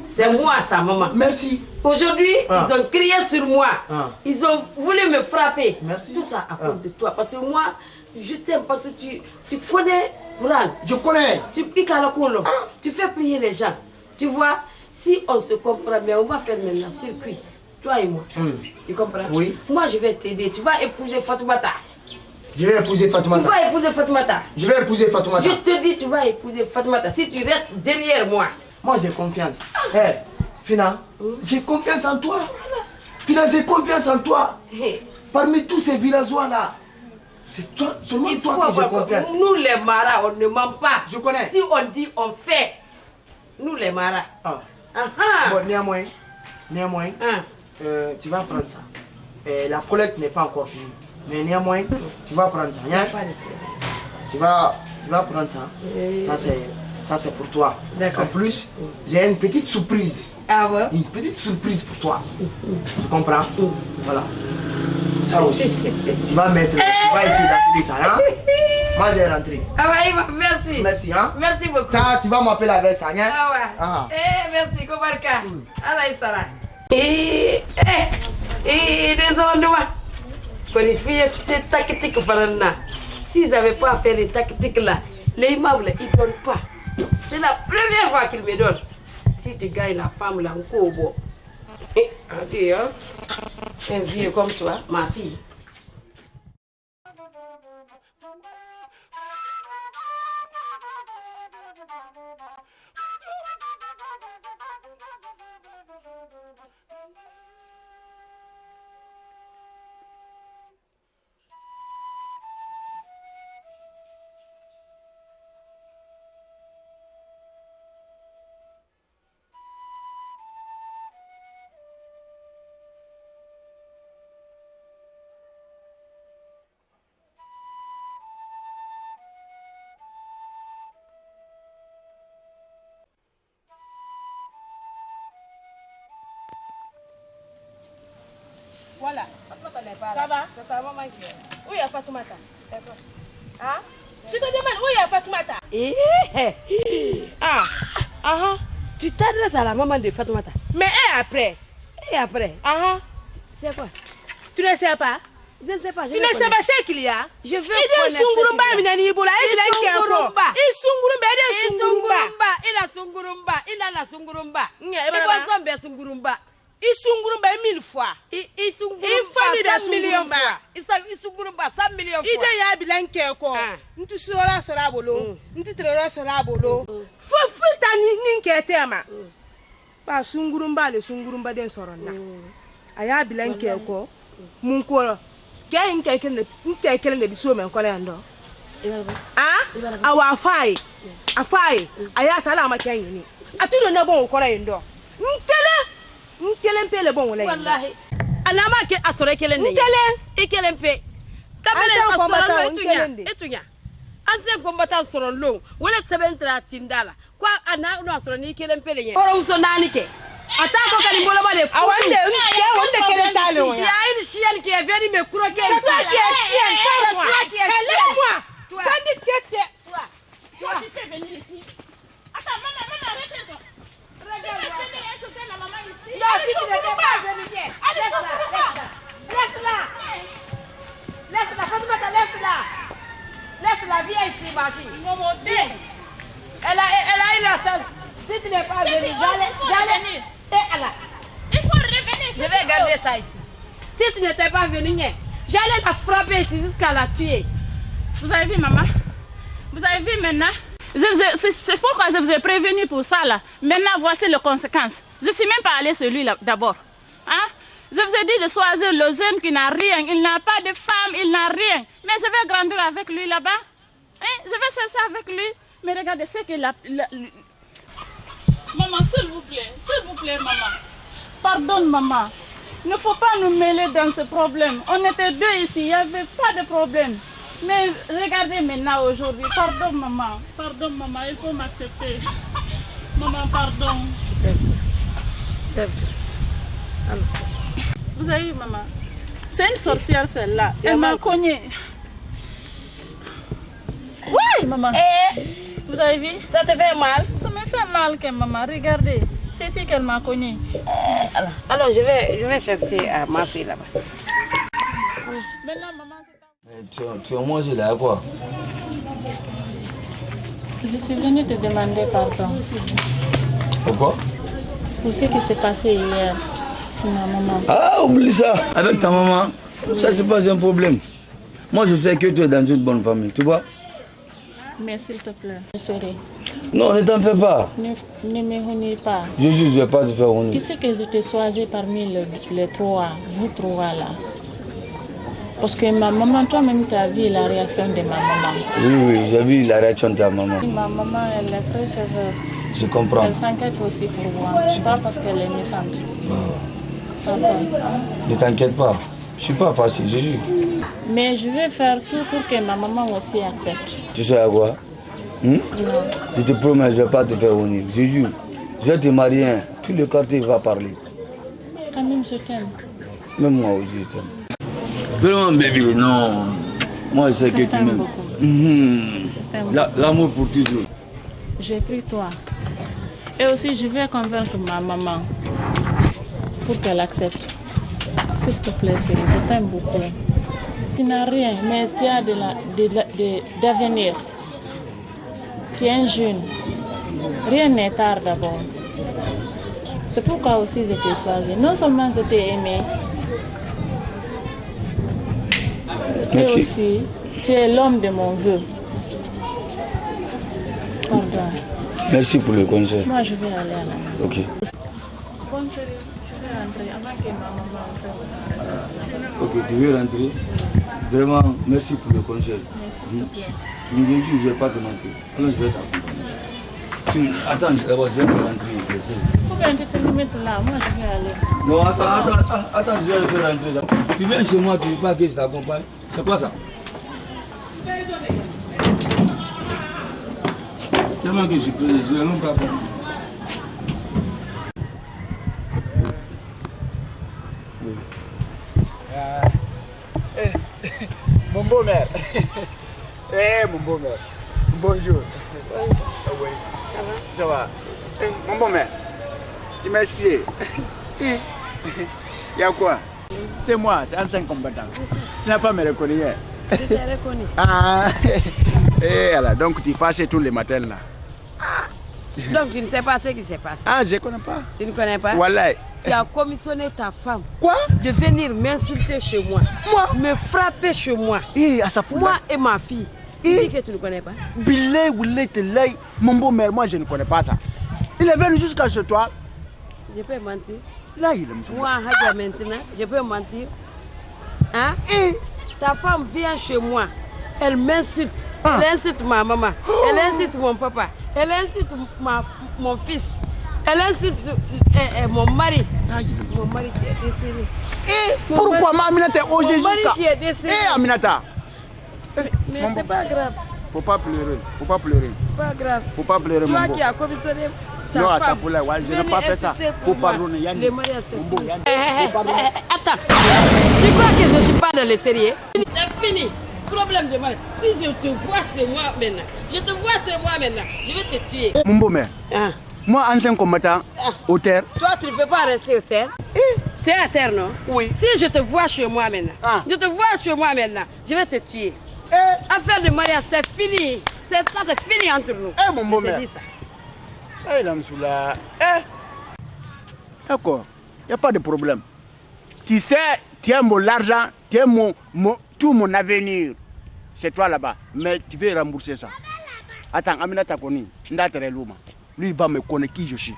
Speaker 1: C'est moi, sa maman.
Speaker 6: Merci.
Speaker 1: Aujourd'hui, ils ont crié sur moi. Ils ont voulu me frapper.
Speaker 6: Merci.
Speaker 1: Tout ça à cause de toi. Parce que moi, je t'aime parce que tu connais Mourane.
Speaker 6: Je connais.
Speaker 1: Tu piques à la colombe. Tu fais prier les gens. Tu vois, si on se comprend bien, on va faire maintenant circuit. Toi et moi. Tu comprends?
Speaker 6: Oui.
Speaker 1: Moi, je vais t'aider. Tu vas épouser Fatoumata.
Speaker 6: Je vais épouser Fatoumata.
Speaker 1: Tu vas épouser Fatoumata.
Speaker 6: Je vais épouser Fatoumata.
Speaker 1: Je te dis, tu vas épouser Fatoumata. Si tu restes derrière moi.
Speaker 6: Moi j'ai confiance. Hey, Fina, j'ai confiance en toi. Fina, j'ai confiance en toi. Parmi tous ces villageois là, c'est toi, seulement
Speaker 1: Il
Speaker 6: toi
Speaker 1: faut
Speaker 6: que j'ai
Speaker 1: avoir-
Speaker 6: confiance.
Speaker 1: Nous les maras, on ne ment pas.
Speaker 6: Je connais.
Speaker 1: Si on dit, on fait. Nous les maras.
Speaker 6: Ah.
Speaker 1: Ah,
Speaker 6: Bon, néanmoins,
Speaker 1: ah.
Speaker 6: tu vas prendre ça. La collecte n'est pas encore finie. Mais néanmoins, tu vas prendre ça. Hein? Tu vas prendre ça. Ça c'est pour toi.
Speaker 1: D'accord.
Speaker 6: En plus, j'ai une petite surprise.
Speaker 1: Ah ouais?
Speaker 6: Une petite surprise pour toi. Tu comprends? Voilà. Ça aussi. Tu vas mettre, tu vas essayer d'appeler ça. Hein? Moi j'ai rentré.
Speaker 1: Ah ouais, Imam, merci.
Speaker 6: Merci. Hein?
Speaker 1: Merci beaucoup.
Speaker 6: Ça, tu vas m'appeler avec ça. Hein?
Speaker 1: Ah ouais.
Speaker 6: Ah.
Speaker 1: Merci, Kobarka. Allah Isara. Désolé de moi. Quand c'est tactique Farana. S'ils n'avaient pas fait les tactiques là, les immeubles, ils ne donnent pas. C'est la première fois qu'ils me donnent. Si tu gagnes la femme là, on court. Ok, hein? Un vieux comme toi, ma fille.
Speaker 4: Voilà. Ça va?
Speaker 1: C'est sa maman qui est.
Speaker 4: Où est Fatoumata? Hein? Je te demande où est Fatoumata?
Speaker 1: Tu t'adresses à la maman de Fatoumata.
Speaker 4: Mais et après?
Speaker 1: Et après, c'est quoi?
Speaker 4: Tu ne sais pas?
Speaker 1: Je ne sais pas.
Speaker 4: Tu ne sais pas ce qu'il y a?
Speaker 1: Je veux
Speaker 4: Il est Sungurumba, il est Nibola, il est Sungurumba. Il est Sungurumba,
Speaker 1: il a Sungurumba, il a la Sungurumba.
Speaker 4: Il
Speaker 1: Il a Sungurumba.
Speaker 4: Il Sungurumba 1000 fois.
Speaker 1: Il Sungurumba
Speaker 4: Il famille de
Speaker 1: 100 millions
Speaker 4: Sungurumba.
Speaker 1: fois. Il Sungurumba 100 millions fois.
Speaker 4: Il est Yabilanke ko. Ntu sura sura bolo. Ntu trera sura bolo. Fofu tani ninke ma. Ba Sungurumba le Sungurumba den soronna. Aya Bilanke ko. Mun ko. Ke nke kele de so men ko le ndo. Awa afai. Aya sala ma ken yini. Atudo na bon ko le ndo. Nkele mpe le bon wala.
Speaker 1: Wallahi. Alama ke asore kele ne. Ikele mpe. Kabele asore etunya. Anse kombata soro lo. Wala sebentra tindala. Kwa ana no asore ni kele mpe le. Oro uso nani ke. Atako kali mbola ba le.
Speaker 4: Awande kele tale wona.
Speaker 1: Ya une chienne qui est venue me croquer.
Speaker 4: C'est toi qui es chienne, pas moi. Laisse-moi.
Speaker 1: Toi.
Speaker 4: Bandit que tu es.
Speaker 1: Toi.
Speaker 4: Tu peux venir ici. Attends, maman, arrête-toi.
Speaker 1: Non, si tu ne veux pas venir, laisse-la. Laisse-la, Fatoumata, laisse-la. Laisse-la, viens ici, ma fille. Elle a eu la chance. Si tu n'es pas venu, j'allais. Et Allah.
Speaker 4: Il faut revenir.
Speaker 1: Je vais garder ça ici. Si tu n'étais pas venu, j'allais la frapper ici jusqu'à la tuer.
Speaker 2: Vous avez vu, maman? Vous avez vu maintenant? C'est pourquoi je vous ai prévenu pour ça là. Maintenant, voici les conséquences. Je ne suis même pas allée celui-là d'abord. Hein? Je vous ai dit de choisir le jeune qui n'a rien. Il n'a pas de femme, il n'a rien. Mais je vais grandir avec lui là-bas. Hein? Je vais chercher avec lui. Mais regardez ce qu'il a... Maman, s'il vous plaît, maman. Pardonne, maman. Il ne faut pas nous mêler dans ce problème. On était deux ici, il n'y avait pas de problème. Mais regardez maintenant aujourd'hui. Pardon, maman. Pardon, maman, il faut m'accepter. Maman, pardon. Vous avez vu, maman? C'est une sorcière, celle-là. Elle m'a cogné. Oui, maman. Vous avez vu?
Speaker 1: Ça te fait mal?
Speaker 2: Ça me fait mal, que maman. Regardez. C'est ici qu'elle m'a cogné.
Speaker 1: Alors, je vais chercher à masser là-bas.
Speaker 2: Maintenant, maman,
Speaker 5: tu as mangé là quoi?
Speaker 2: je suis venue te demander pardon
Speaker 5: Pourquoi?
Speaker 2: pour ce qui s'est passé hier sur ma maman.
Speaker 5: Ah, oublie ça. Avec ta maman, ça c'est pas un problème. Moi je sais que tu es dans une bonne famille, tu vois?
Speaker 2: Mais s'il te plaît, désolé.
Speaker 5: Non, ne t'en fais pas.
Speaker 2: Ne me renie pas.
Speaker 5: Je ne vais pas te faire
Speaker 2: Qui
Speaker 5: honneur.
Speaker 2: c'est que je t'ai choisi parmi les trois, vous trois là? Parce que ma maman, toi-même, tu as vu la réaction de ma maman.
Speaker 5: Oui, j'ai vu la réaction de ta maman.
Speaker 2: Ma maman, elle est très sévère.
Speaker 5: Je comprends.
Speaker 2: Elle s'inquiète aussi pour moi. Pas parce qu'elle est méchante. Pardon, hein?
Speaker 5: Ne t'inquiète pas. Je suis pas facile, je jure.
Speaker 2: Mais je vais faire tout pour que ma maman aussi accepte.
Speaker 5: Tu sais à quoi?
Speaker 2: Non.
Speaker 5: Je te promets, je ne vais pas te faire honneur. Je jure. Je vais te marier. Tout le quartier va parler.
Speaker 2: Quand même, je t'aime.
Speaker 5: Même moi aussi, je t'aime. Vraiment, bébé, non. Moi, je sais que tu m'aimes. L'amour pour toujours.
Speaker 2: J'ai pris toi. Et aussi, je vais convaincre ma maman pour qu'elle accepte. S'il te plaît, chérie, je t'aime beaucoup. Tu n'as rien, mais tu as d'avenir. Tu es un jeune. Rien n'est tard d'abord. C'est pourquoi aussi je t'ai choisi. Non seulement je t'ai aimé, mais
Speaker 5: Merci.
Speaker 2: aussi tu es l'homme de mon vœu. Pardon.
Speaker 5: Merci pour le conseil.
Speaker 2: Moi, je vais aller à la maison.
Speaker 5: Ok.
Speaker 2: Bonne chérie, je vais rentrer avant que ma maman fasse.
Speaker 5: Ok, tu veux rentrer? Vraiment, merci pour le conseil. Tu me dis, je ne vais pas te mentir. Alors, je vais t'accompagner. Attends, d'abord, je vais te rentrer.
Speaker 2: Il faut que tu te mettes là, moi je vais aller.
Speaker 5: Non, attends, je vais le faire rentrer. Tu viens chez moi, tu ne veux pas que je t'accompagne. C'est quoi ça? Tellement que je ne vais même pas faire.
Speaker 3: Mon beau-mère. Mon beau-mère. Bonjour. Ah oui. Ça va? Mon beau-mère. Tu m'as essayé. Il y a quoi? C'est moi, c'est ancien combattant. Tu n'as pas me reconnu hier.
Speaker 1: Je t'ai reconnu.
Speaker 3: Ah, et voilà, donc tu fâches tous les matins là.
Speaker 1: Donc tu ne sais pas ce qui s'est passé.
Speaker 3: Ah, je ne connais pas.
Speaker 1: Tu ne connais pas?
Speaker 3: Voilà.
Speaker 1: Tu as commissionné ta femme.
Speaker 3: Quoi?
Speaker 1: De venir m'insulter chez moi.
Speaker 3: Moi?
Speaker 1: Me frapper chez moi.
Speaker 3: À sa foule.
Speaker 1: Moi et ma fille. Tu dis que tu ne connais pas?
Speaker 3: Billet ou l'œil, mon beau-mère, moi je ne connais pas ça. Il est venu jusqu'à chez toi.
Speaker 1: Je peux mentir.
Speaker 3: Là, il est
Speaker 1: Moi, Hadja, maintenant, je peux mentir. Hein? Ta femme vient chez moi. Elle m'insulte. Elle insulte ma maman. Elle insulte mon papa. Elle insulte mon fils. Elle insulte mon mari. Mon mari qui est décédé.
Speaker 3: Pourquoi Aminata est osé
Speaker 1: Mon mari
Speaker 3: jusqu'à...
Speaker 1: qui est décédé.
Speaker 3: Aminata.
Speaker 1: Mais c'est pas grave.
Speaker 3: Faut pas pleurer. Faut pas pleurer.
Speaker 1: Pas grave.
Speaker 3: Faut pas pleurer, mon
Speaker 1: Toi
Speaker 3: beau.
Speaker 1: qui as commissionné ta
Speaker 3: Non, à
Speaker 1: femme.
Speaker 3: sa foule, je n'ai pas fait ça. Faut pardonner, Yann.
Speaker 1: Les mariages, c'est
Speaker 3: Mon beau,
Speaker 1: fini.
Speaker 3: Yann.
Speaker 1: Attends. Tu crois que je ne suis pas dans le sérieux? C'est fini. Problème de mariage. Si je te vois, c'est moi maintenant. Je te vois, c'est moi maintenant. Je vais te tuer.
Speaker 3: Mon beau-mère,
Speaker 1: Ah.
Speaker 3: moi, ancien combattant, au terre.
Speaker 1: Toi, tu ne peux pas rester au terre. Tu es à terre, non?
Speaker 3: Oui.
Speaker 1: Si je te vois chez moi maintenant,
Speaker 3: Ah.
Speaker 1: je te vois chez moi maintenant, je vais te tuer. Affaire de mariage, c'est fini. c'est ça, c'est fini entre nous.
Speaker 3: Eh, mon beau-mère.
Speaker 1: Je te dis ça.
Speaker 3: Eh, Lamsoula. Eh. D'accord. Il n'y a pas de problème. Tu sais, tu as l'argent, tu as tout mon avenir. C'est toi là-bas. Mais tu veux rembourser ça. Attends, Amina Takoni, lui, il va me connaître qui je suis.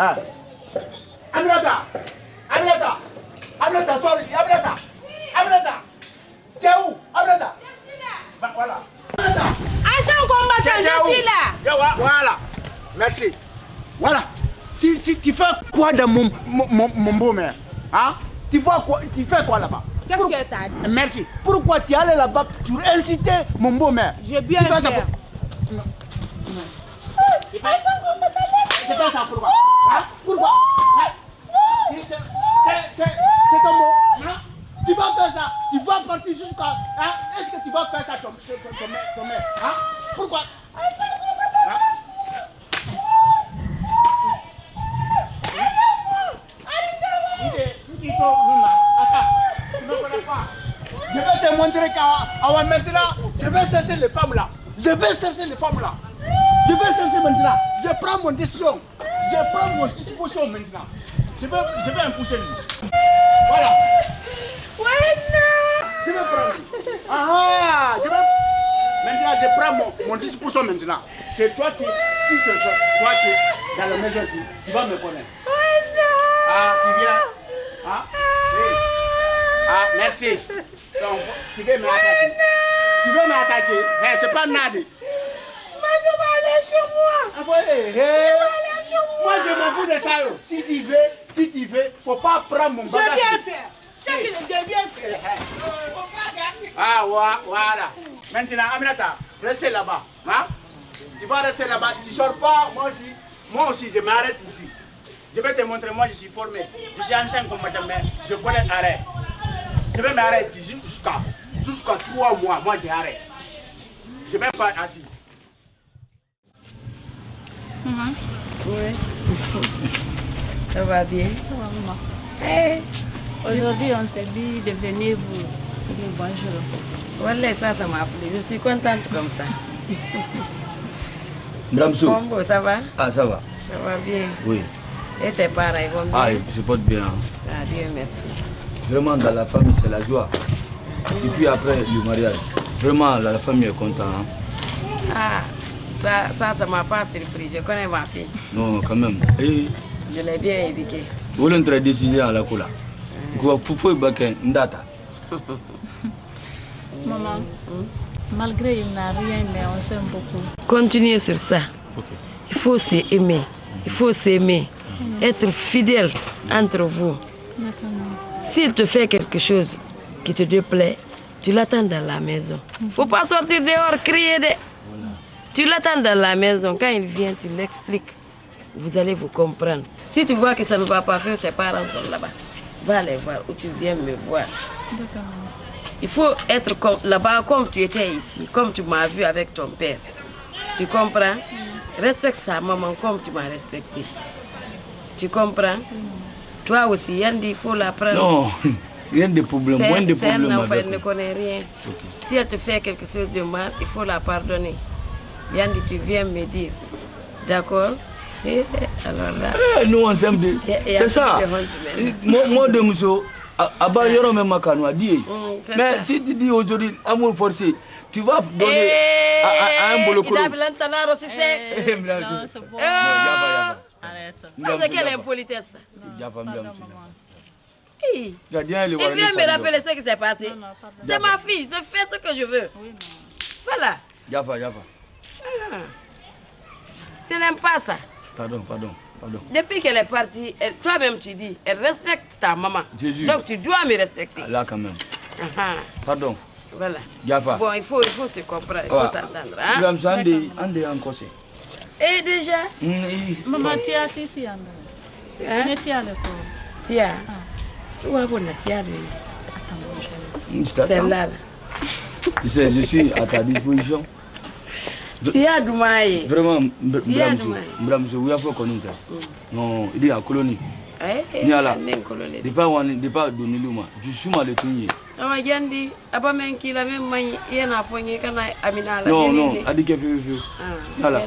Speaker 3: Ah. Aminata, sors ici, Aminata. Tu es où, Aminata? Voilà.
Speaker 4: Ancien combattant, je suis là.
Speaker 3: Voilà, merci. Voilà. Si tu fais quoi dans mon beau-mère? Hein? Tu fais quoi là-bas?
Speaker 4: Qu'est-ce que tu as dit?
Speaker 3: Merci. Pourquoi tu es allé là-bas pour inciter mon beau-mère?
Speaker 4: J'ai bien fait.
Speaker 3: Tu fais ça pourquoi? Hein? Pourquoi? C'est ton mot. Hein? Tu vas faire ça. Tu vas partir jusqu'à... Hein? Est-ce que tu vas faire ça ton mère? Hein? Pourquoi? Hein? Tu ne connais pas. Je vais te montrer qu'à maintenant, je vais chercher les femmes là. Je vais chercher maintenant. Je prends mon décision. Je prends mon disposition maintenant. Je vais imposer lui. Voilà. Je vais prendre. Maintenant, je prends mon disposition maintenant. C'est toi qui, si tu es dans la maison ici, tu vas me connaître. Ah, tu viens. Ah, oui. Ah, merci. Donc, tu veux m'attaquer. Hey, c'est pas Nadi.
Speaker 4: Tu vas aller chez moi.
Speaker 3: Moi, je m'en fous de ça. Si tu veux, faut pas prendre mon bagage.
Speaker 4: J'ai bien fait.
Speaker 3: Ah, voilà. Maintenant, Aminata, restez là-bas. Hein? Tu vas rester là-bas. Tu ne sors pas. Moi aussi, je m'arrête ici. Je vais te montrer. Moi, je suis formé. Je suis ancien combattant, mais je connais l'arrêt. Je vais m'arrêter jusqu'à 3 mois. Moi, j'arrête. Je ne vais pas assis.
Speaker 2: Maman.
Speaker 1: Oui. Ça va bien?
Speaker 2: Ça va, maman.
Speaker 1: Hey.
Speaker 2: Aujourd'hui, on s'est dit de venir vous dire bonjour.
Speaker 1: Voilà, ça m'a plu. Je suis contente comme ça.
Speaker 5: Bramso.
Speaker 1: Combo, ça va?
Speaker 5: Ah, ça va.
Speaker 1: Ça va bien.
Speaker 5: Oui.
Speaker 1: Et tes parents, ils vont bien?
Speaker 5: Ah, ils se portent bien.
Speaker 1: Ah, Dieu merci.
Speaker 5: Vraiment, dans la famille, c'est la joie. Et puis après, le mariage. Vraiment, la famille est contente. Hein?
Speaker 1: Ah, ça m'a pas surpris. Je connais ma fille.
Speaker 5: Non, quand même. Et
Speaker 1: je l'ai bien éduquée.
Speaker 5: vous l'avez très décidé à la coula. Vous faut ndata.
Speaker 2: Maman, malgré il n'a rien, mais on s'aime beaucoup.
Speaker 1: Continuez sur ça.
Speaker 5: Okay.
Speaker 1: Il faut s'aimer. Il faut s'aimer. Être fidèle entre vous. S'il te fait quelque chose qui te déplaît, tu l'attends dans la maison. Il ne faut pas sortir dehors, crier. Tu l'attends dans la maison. Quand il vient, tu l'expliques. Vous allez vous comprendre. Si tu vois que ça ne va pas faire, ses parents sont là-bas. Va les voir ou tu viens me voir. Il faut être là-bas comme tu étais ici, comme tu m'as vu avec ton père. Tu comprends? Respecte sa maman comme tu m'as respecté. Tu comprends? Toi aussi, Yandi, il faut l'apprendre.
Speaker 5: Non, rien de problème. Moins de problème.
Speaker 1: C'est un enfant, elle ne connaît rien. Okay. Si elle te fait quelque chose de mal, il faut la pardonner. Yandi, tu viens me dire. D'accord? Alors là.
Speaker 5: Nous, on s'aime. C'est ça. Moi, de Mousso, Abba Yoro même Makano a dit. Mais si tu dis aujourd'hui amour forcé, tu vas donner à un boulot.
Speaker 1: Il a l'antanaro, c'est ça.
Speaker 4: Non, c'est bon. Arrête.
Speaker 1: Ça, c'est quelle impolitesse? Il vient me rappeler ce qui s'est passé. C'est ma fille, je fais ce que je veux. Voilà.
Speaker 5: Jaffa.
Speaker 1: Je n'aime pas ça.
Speaker 5: Pardon.
Speaker 1: Depuis qu'elle est partie, toi-même tu dis, elle respecte ta maman.
Speaker 5: Jésus.
Speaker 1: Donc tu dois me respecter.
Speaker 5: Là quand même. Pardon.
Speaker 1: Voilà.
Speaker 5: Jaffa.
Speaker 1: Bon, il faut se comprendre, il faut s'entendre. Hein? Et déjà?
Speaker 2: Maman, tu as fait ici. Tu as le corps.
Speaker 1: Tia. Celle-là.
Speaker 5: Tu sais, je suis à ta disposition.
Speaker 1: Tia Doumaye.
Speaker 5: Vraiment, Bramso, oui, il faut qu'on ait. Non, il est en colonie. Il est là. Il n'est pas donné l'humain. Je suis mal étonné.
Speaker 1: Non,
Speaker 5: Adike. Voilà.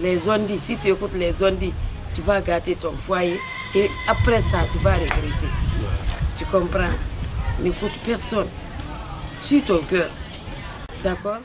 Speaker 1: Les ondis, si tu écoutes les ondis, tu vas gâter ton foyer et après ça, tu vas regretter. Tu comprends? N'écoute personne. Suis ton cœur. D'accord?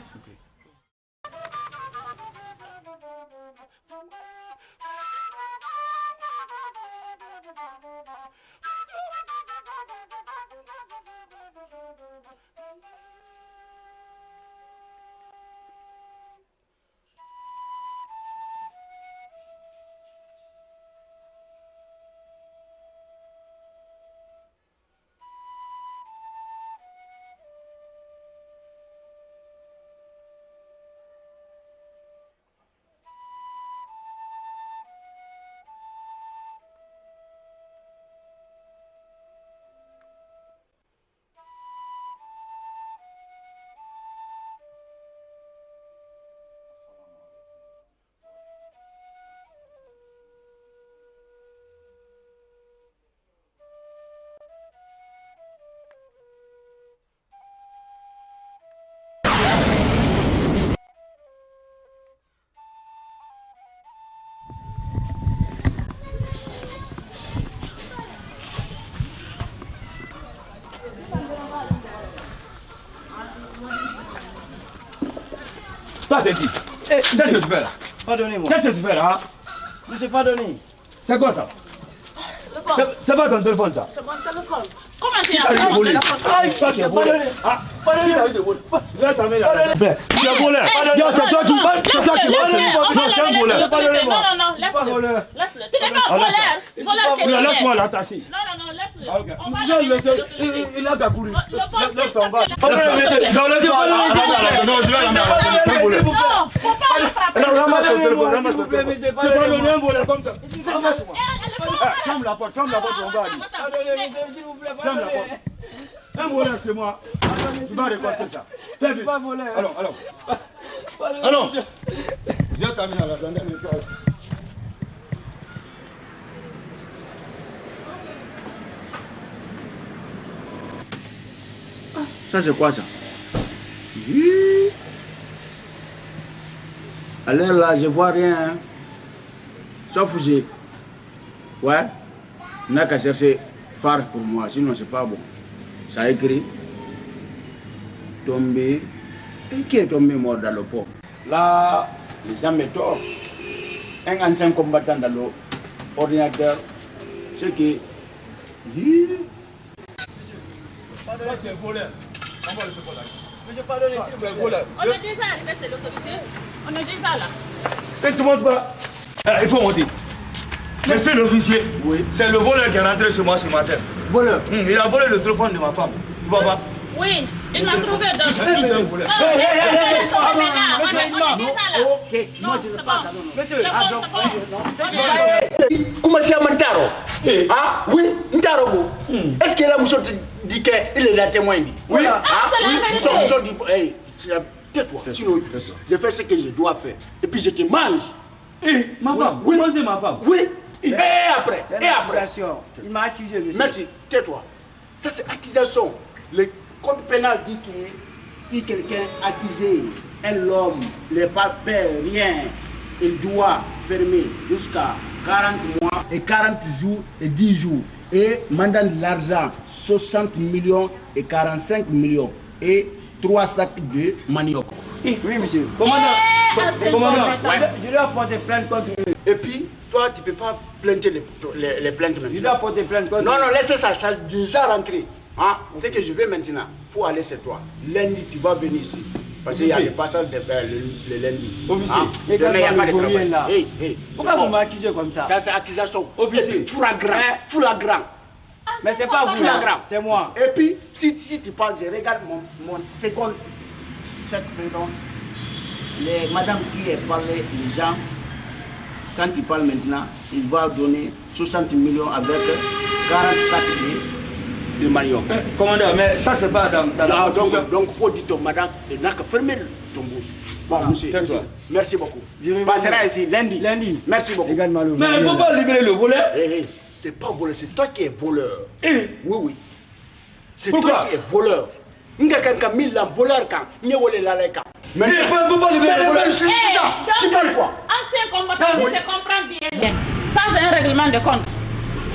Speaker 5: Toi, t'es qui? Qu'est-ce que tu fais là?
Speaker 6: Pardonnez-moi.
Speaker 5: Qu'est-ce que tu fais là?
Speaker 6: Monsieur, pardonnez.
Speaker 5: C'est quoi ça? C'est pas ton téléphone ça?
Speaker 2: C'est mon téléphone. Comment tu
Speaker 5: as volé? Toi qui as volé. Je vais t'amener là. Tu as volé. C'est toi qui vole. C'est toi qui vole. C'est un voleur.
Speaker 2: Non, laisse-le. Tu n'es pas un voleur.
Speaker 5: Laisse-moi l'attacher.
Speaker 2: Non, laisse-le.
Speaker 5: Il a ta couru. Lève ton bas.
Speaker 2: Non,
Speaker 5: je vais l'amener. C'est un voleur.
Speaker 2: non, faut pas le frapper.
Speaker 5: Ramasse ton téléphone. Tu vas donner un voleur comme ça. Ramasse-moi. Ferme la porte, on va aller. Ferme la porte. Un voleur, c'est moi. Tu vas récolter ça. Fais vite. Alors. Je vais t'amener à la gendarmerie.
Speaker 3: Ça, c'est quoi ça? Alors là, je vois rien. Hein. Sauf fusée. Ouais. On n'a qu'à chercher phare pour moi, sinon c'est pas bon. Ça a écrit tombé. Et qui est tombé mort dans le port? Là, les gens me tordent. Un ancien combattant dans l'ordinateur. Ce qui.
Speaker 5: Ça, c'est un voleur. On va le faire là.
Speaker 6: Monsieur, pardonnez.
Speaker 5: C'est un voleur.
Speaker 2: On est déjà arrivé, c'est l'autorité. On est déjà là.
Speaker 5: Et tu montes pas. Il faut monter. Monsieur l'officier, c'est le voleur qui est rentré chez moi ce matin.
Speaker 6: Voleur?
Speaker 5: Il a volé le téléphone de ma femme. Tu vois pas?
Speaker 2: Oui, il m'a trouvé dans le...
Speaker 5: C'est un voleur.
Speaker 2: Ok, moi je ne veux pas. Monsieur,
Speaker 6: comment c'est Mantaro? Ah oui, Ntaro. Est-ce que la mouche dit qu'il est la témoin?
Speaker 2: Oui. Ah, c'est la vérité.
Speaker 6: Tais-toi, sinon je fais ce que je dois faire. Et puis je te mange.
Speaker 5: Ma femme? Oui, c'est ma femme.
Speaker 6: Oui. Et après.
Speaker 7: Il m'a accusé, monsieur.
Speaker 6: Merci, tais-toi. Ça c'est accusation. Le code pénal dit que si quelqu'un accusé un homme n'est pas fait rien, il doit fermer jusqu'à 40 mois et 40 jours et 10 jours.
Speaker 3: et mandant de l'argent 60 millions et 45 millions et 3 sacs de manioc.
Speaker 7: Oui, monsieur. Commandant, je dois porter plainte contre eux.
Speaker 3: Et puis, toi, tu ne peux pas plainter les plaintes maintenant.
Speaker 7: Je dois porter plainte contre eux.
Speaker 3: Non, laissez ça, ça a déjà rentré. Hein? Ce que je veux maintenant, il faut aller chez toi. Lundi, tu vas venir ici. Parce qu'il y a des passages le lundi.
Speaker 7: Officier,
Speaker 3: il n'y a pas de travail.
Speaker 7: là. Pourquoi vous m'accusez comme ça?
Speaker 3: Ça, c'est accusation.
Speaker 7: Officier.
Speaker 3: Flagrant.
Speaker 7: Mais c'est pas vous, c'est moi.
Speaker 3: Et puis, si tu parles, je regarde mon second. Les madame qui est parlé, les gens, quand il parle maintenant, il va donner 60 millions avec 40 sacs de manioc.
Speaker 7: Commandant, mais ça c'est pas dans la
Speaker 3: donc il faut dire à madame, il n'a qu'à fermer ton bouche. Bon, monsieur, merci beaucoup. Je passerai ici lundi. Merci beaucoup.
Speaker 7: Mais pourquoi libérer le voleur?
Speaker 3: C'est pas voleur, c'est toi qui es voleur. Oui. C'est
Speaker 7: toi
Speaker 3: qui es voleur. Quelqu'un qui a voleur quand il y a mais
Speaker 4: tu parles quoi? Ancien combattant, si je comprends bien. Ça, c'est un règlement de compte.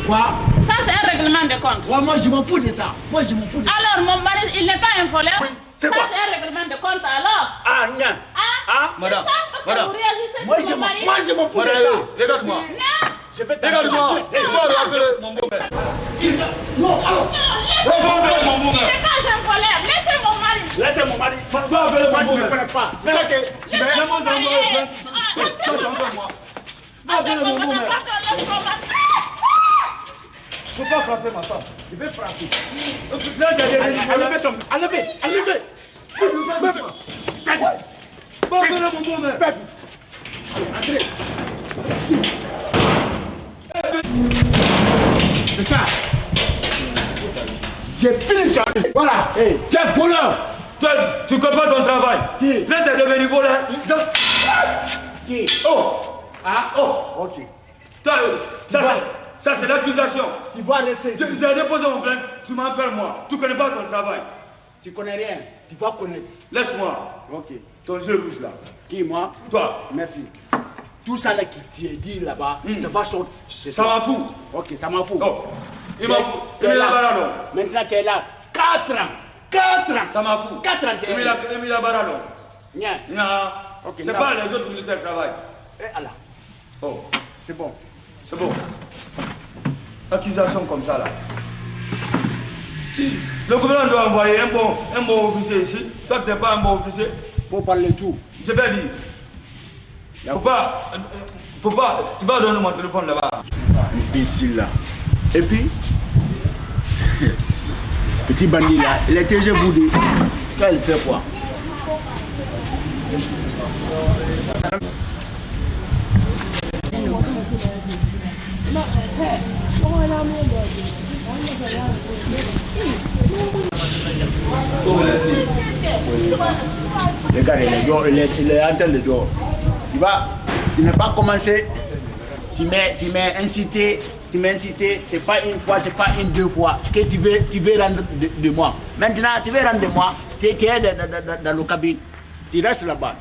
Speaker 3: Quoi?
Speaker 4: Ça, c'est un règlement de compte.
Speaker 3: Ouais, moi, je m'en fous de ça.
Speaker 4: Alors, mon mari, il n'est pas un voleur.
Speaker 3: Oui, c'est quoi?
Speaker 4: Ça, c'est un règlement de compte, alors.
Speaker 7: Madame,
Speaker 4: c'est ça, parce que vous réagissez sur mon mari.
Speaker 3: Moi, je m'en fous de ça.
Speaker 7: Regarde-moi.
Speaker 4: Non.
Speaker 3: Je vais
Speaker 7: Regarde-moi.
Speaker 3: Non,
Speaker 4: Il n'est pas un voleur. Laissez mon mari.
Speaker 3: Laissez mon mari.
Speaker 7: Tu vas appeler mon
Speaker 3: Tu ne connais pas. C'est ça que...
Speaker 5: Je ne peux pas frapper ma femme.
Speaker 3: Je vais frapper. Enlevez. C'est ça. J'ai fini. Voilà.
Speaker 5: Tu es voleur. Tu ne connais pas ton travail. Là, tu es devenu voleur.
Speaker 3: Qui? Ok.
Speaker 5: Ça, c'est l'accusation.
Speaker 3: Tu vas rester ici.
Speaker 5: J'ai déposé mon plainte. Tu m'enfermes moi. Tu ne connais pas ton travail.
Speaker 3: Tu connais rien. Tu vas connaître.
Speaker 5: Laisse-moi.
Speaker 3: Ok.
Speaker 5: Ton jeu rouge là.
Speaker 3: Qui, moi?
Speaker 5: Toi.
Speaker 3: Merci. Tout ça là qui t'est dit là-bas, ça va sortir.
Speaker 5: Ça m'en fout.
Speaker 3: Ok, ça m'en fout.
Speaker 5: Oh. Il m'en fout. Il est là.
Speaker 3: Maintenant, tu es là. 4 ans. 4 ans.
Speaker 5: Ça m'en fout.
Speaker 3: 4 ans, tu es là.
Speaker 5: Il est là.
Speaker 3: Nya. Okay,
Speaker 5: c'est pas les autres militaires qui travaillent.
Speaker 3: Allah.
Speaker 5: Oh.
Speaker 3: C'est bon.
Speaker 5: C'est bon. Accusation comme ça là. Si le gouvernement doit envoyer un bon officier ici, toi tu n'es pas un bon officier.
Speaker 3: Faut parler tout.
Speaker 5: Je vais dire. Faut pas, tu vas donner mon téléphone là-bas.
Speaker 3: Imbécile là. Et puis, petit bandit là, il était déjà boudé. Toi, il fait quoi? Regarde, il est en train de dehors. Tu n'as pas commencé. Tu m'as incité, c'est pas une fois, c'est pas une deux fois que tu veux rendre de moi. Maintenant, tu veux rendre de moi, tu es dans le cabine, tu restes là-bas.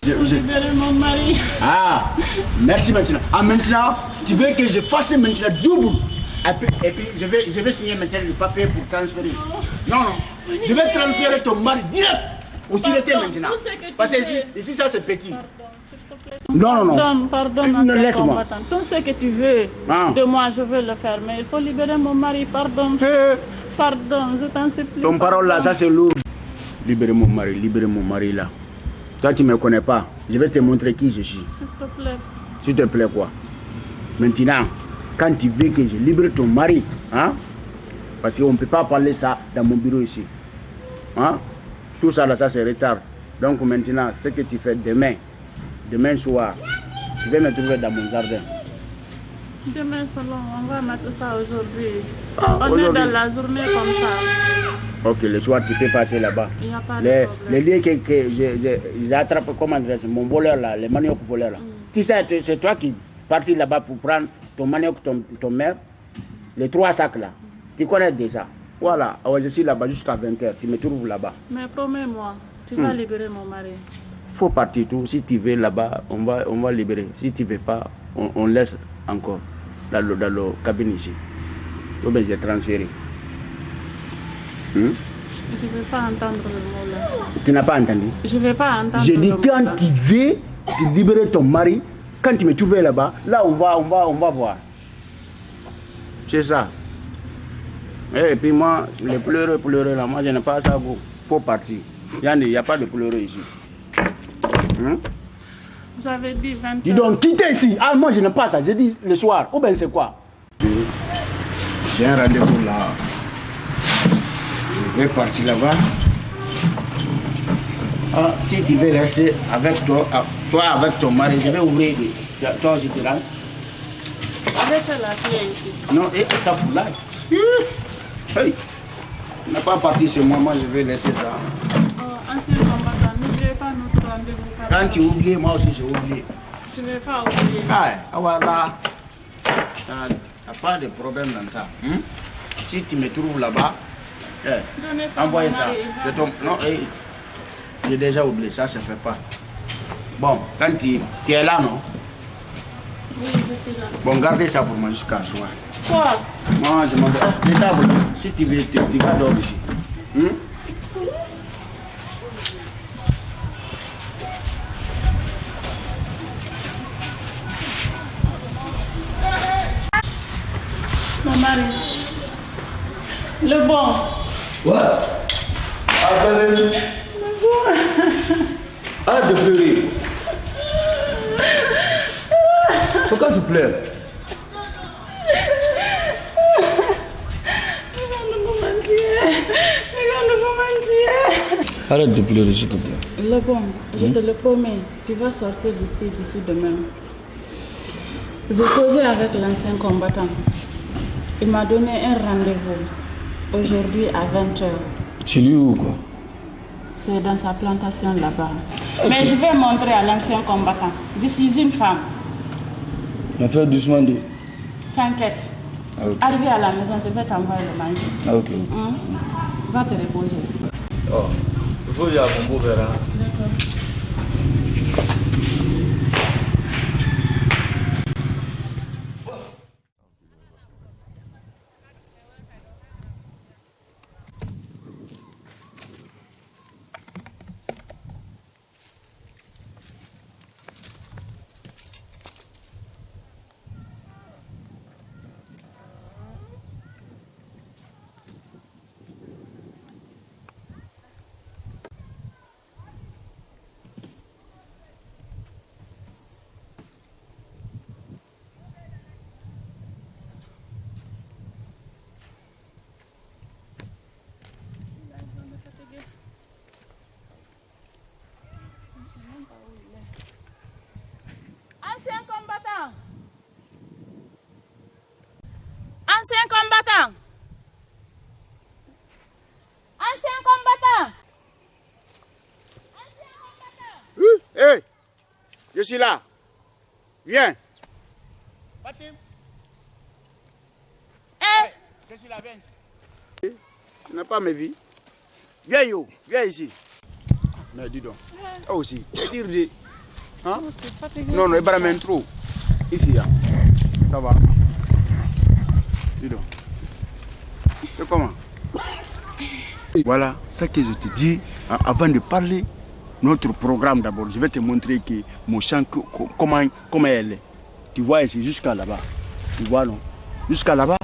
Speaker 2: Libérer mon mari.
Speaker 3: Ah, merci maintenant. Ah, maintenant, tu veux que je fasse maintenant double. Et puis, je vais signer maintenant le papier pour transférer. Non. Je vais transférer ton mari direct au Sûreté maintenant. Parce que ici ça c'est petit. Non.
Speaker 2: Pardon,
Speaker 3: laisse-moi.
Speaker 2: Tout ce que tu veux de moi, je veux le faire. Mais il faut libérer mon mari, pardon. Pardon, je t'en supplie.
Speaker 3: Ton parole là, ça c'est lourd. Libérer mon mari là. Toi tu me connais pas. Je vais te montrer qui je suis.
Speaker 2: S'il te plaît.
Speaker 3: S'il te plaît quoi? Maintenant, quand tu veux que je libère ton mari, hein? Parce qu'on ne peut pas parler ça dans mon bureau ici. Hein? Tout ça là, ça c'est retard. Donc maintenant, ce que tu fais demain soir, tu vais me trouver dans mon jardin.
Speaker 2: Demain selon, on va mettre ça aujourd'hui.
Speaker 3: Ah,
Speaker 2: on est dans la journée comme ça.
Speaker 3: Ok, le soir tu peux passer là-bas.
Speaker 2: Il n'y a pas de problème.
Speaker 3: Les liens que j'ai attrapé, comment dire, mon voleur là, les manioc voleurs là. Tu sais, c'est toi qui es parti là-bas pour prendre ton manioc, ton mère, les 3 sacs là. Tu connais déjà. Voilà, alors je suis là-bas jusqu'à 20h, tu me trouves là-bas.
Speaker 2: Mais promets-moi, tu vas libérer mon mari.
Speaker 3: Faut partir tout. Si tu veux là-bas, on va libérer. Si tu veux pas, on laisse encore dans le cabine ici. Ou bien j'ai transféré.
Speaker 2: Je ne vais pas entendre le mot là.
Speaker 3: Tu n'as pas entendu?
Speaker 2: Je ne vais pas entendre.
Speaker 3: J'ai dit quand tu veux libérer ton mari, quand tu me trouves là-bas, là on va voir. C'est ça. Et puis moi, les pleurer là, moi je n'ai pas ça. Faut partir. Il n'y a pas de pleurer ici.
Speaker 2: Vous avez dit 20 h.
Speaker 3: Dis donc, quittez ici. Ah, moi je n'ai pas ça. J'ai dit le soir. Ou bien c'est quoi? J'ai un rendez-vous là. Je vais partir là-bas. Ah, si tu veux rester avec toi avec ton mari, je vais ouvrir. Toi aussi tu rentres.
Speaker 2: Laissez la fille ici.
Speaker 3: Non, et ça fout là. Hey, on n'a pas parti chez moi, moi je vais laisser ça.
Speaker 2: Ancien combattant, n'oubliez pas notre rendez-vous.
Speaker 3: Quand tu oublies, moi aussi j'ai oublié.
Speaker 2: Je ne vais pas oublier.
Speaker 3: Ah, voilà. Il n'y a pas de problème dans ça. Si tu me trouves là-bas, envoyez ça. C'est ton... Non, j'ai déjà oublié, ça ne se fait pas. Bon, quand tu es là, non?
Speaker 2: Oui, je suis là.
Speaker 3: Bon, gardez ça pour moi jusqu'à soir.
Speaker 2: Quoi?
Speaker 3: Moi, je m'en vais. Les tables, si tu veux, tu vas dormir ici.
Speaker 2: Mon mari. Le bon.
Speaker 7: What? Attendez. Arrête de pleurer. Pourquoi tu pleures? Arrête de pleurer, s'il te plaît.
Speaker 2: Le bon, je te le promets, tu vas sortir d'ici demain. J'ai causé avec l'ancien combattant. Il m'a donné un rendez-vous aujourd'hui à 20 h.
Speaker 7: C'est lui ou quoi?
Speaker 2: C'est dans sa plantation là-bas. Mais je vais montrer à l'ancien combattant. Je suis une femme.
Speaker 7: Mais fais doucement de...
Speaker 2: T'inquiète.
Speaker 7: Ah, okay.
Speaker 2: Arrivé à la maison, je vais t'envoyer le manger.
Speaker 7: Ah, ok.
Speaker 2: Va te reposer.
Speaker 7: Oh, il faut y avoir un beau verre.
Speaker 2: D'accord.
Speaker 8: Ancien combattant. Ancien combattant. Ancien combattant. Ancien combattant.
Speaker 3: Hé, je suis là. Viens. Fatim. Je suis là, viens. Tu n'as pas mes vies. Viens, yo, viens ici. Mais dis donc. Toi aussi. Dire de. Hein? Non, non, il va même trop. Ici, là. Ça va. Dis donc. C'est comment? Voilà, ce que je te dis avant de parler notre programme d'abord. Je vais te montrer que mon champ, comment elle est. Tu vois ici, jusqu'à là-bas. Tu vois, non? Jusqu'à là-bas,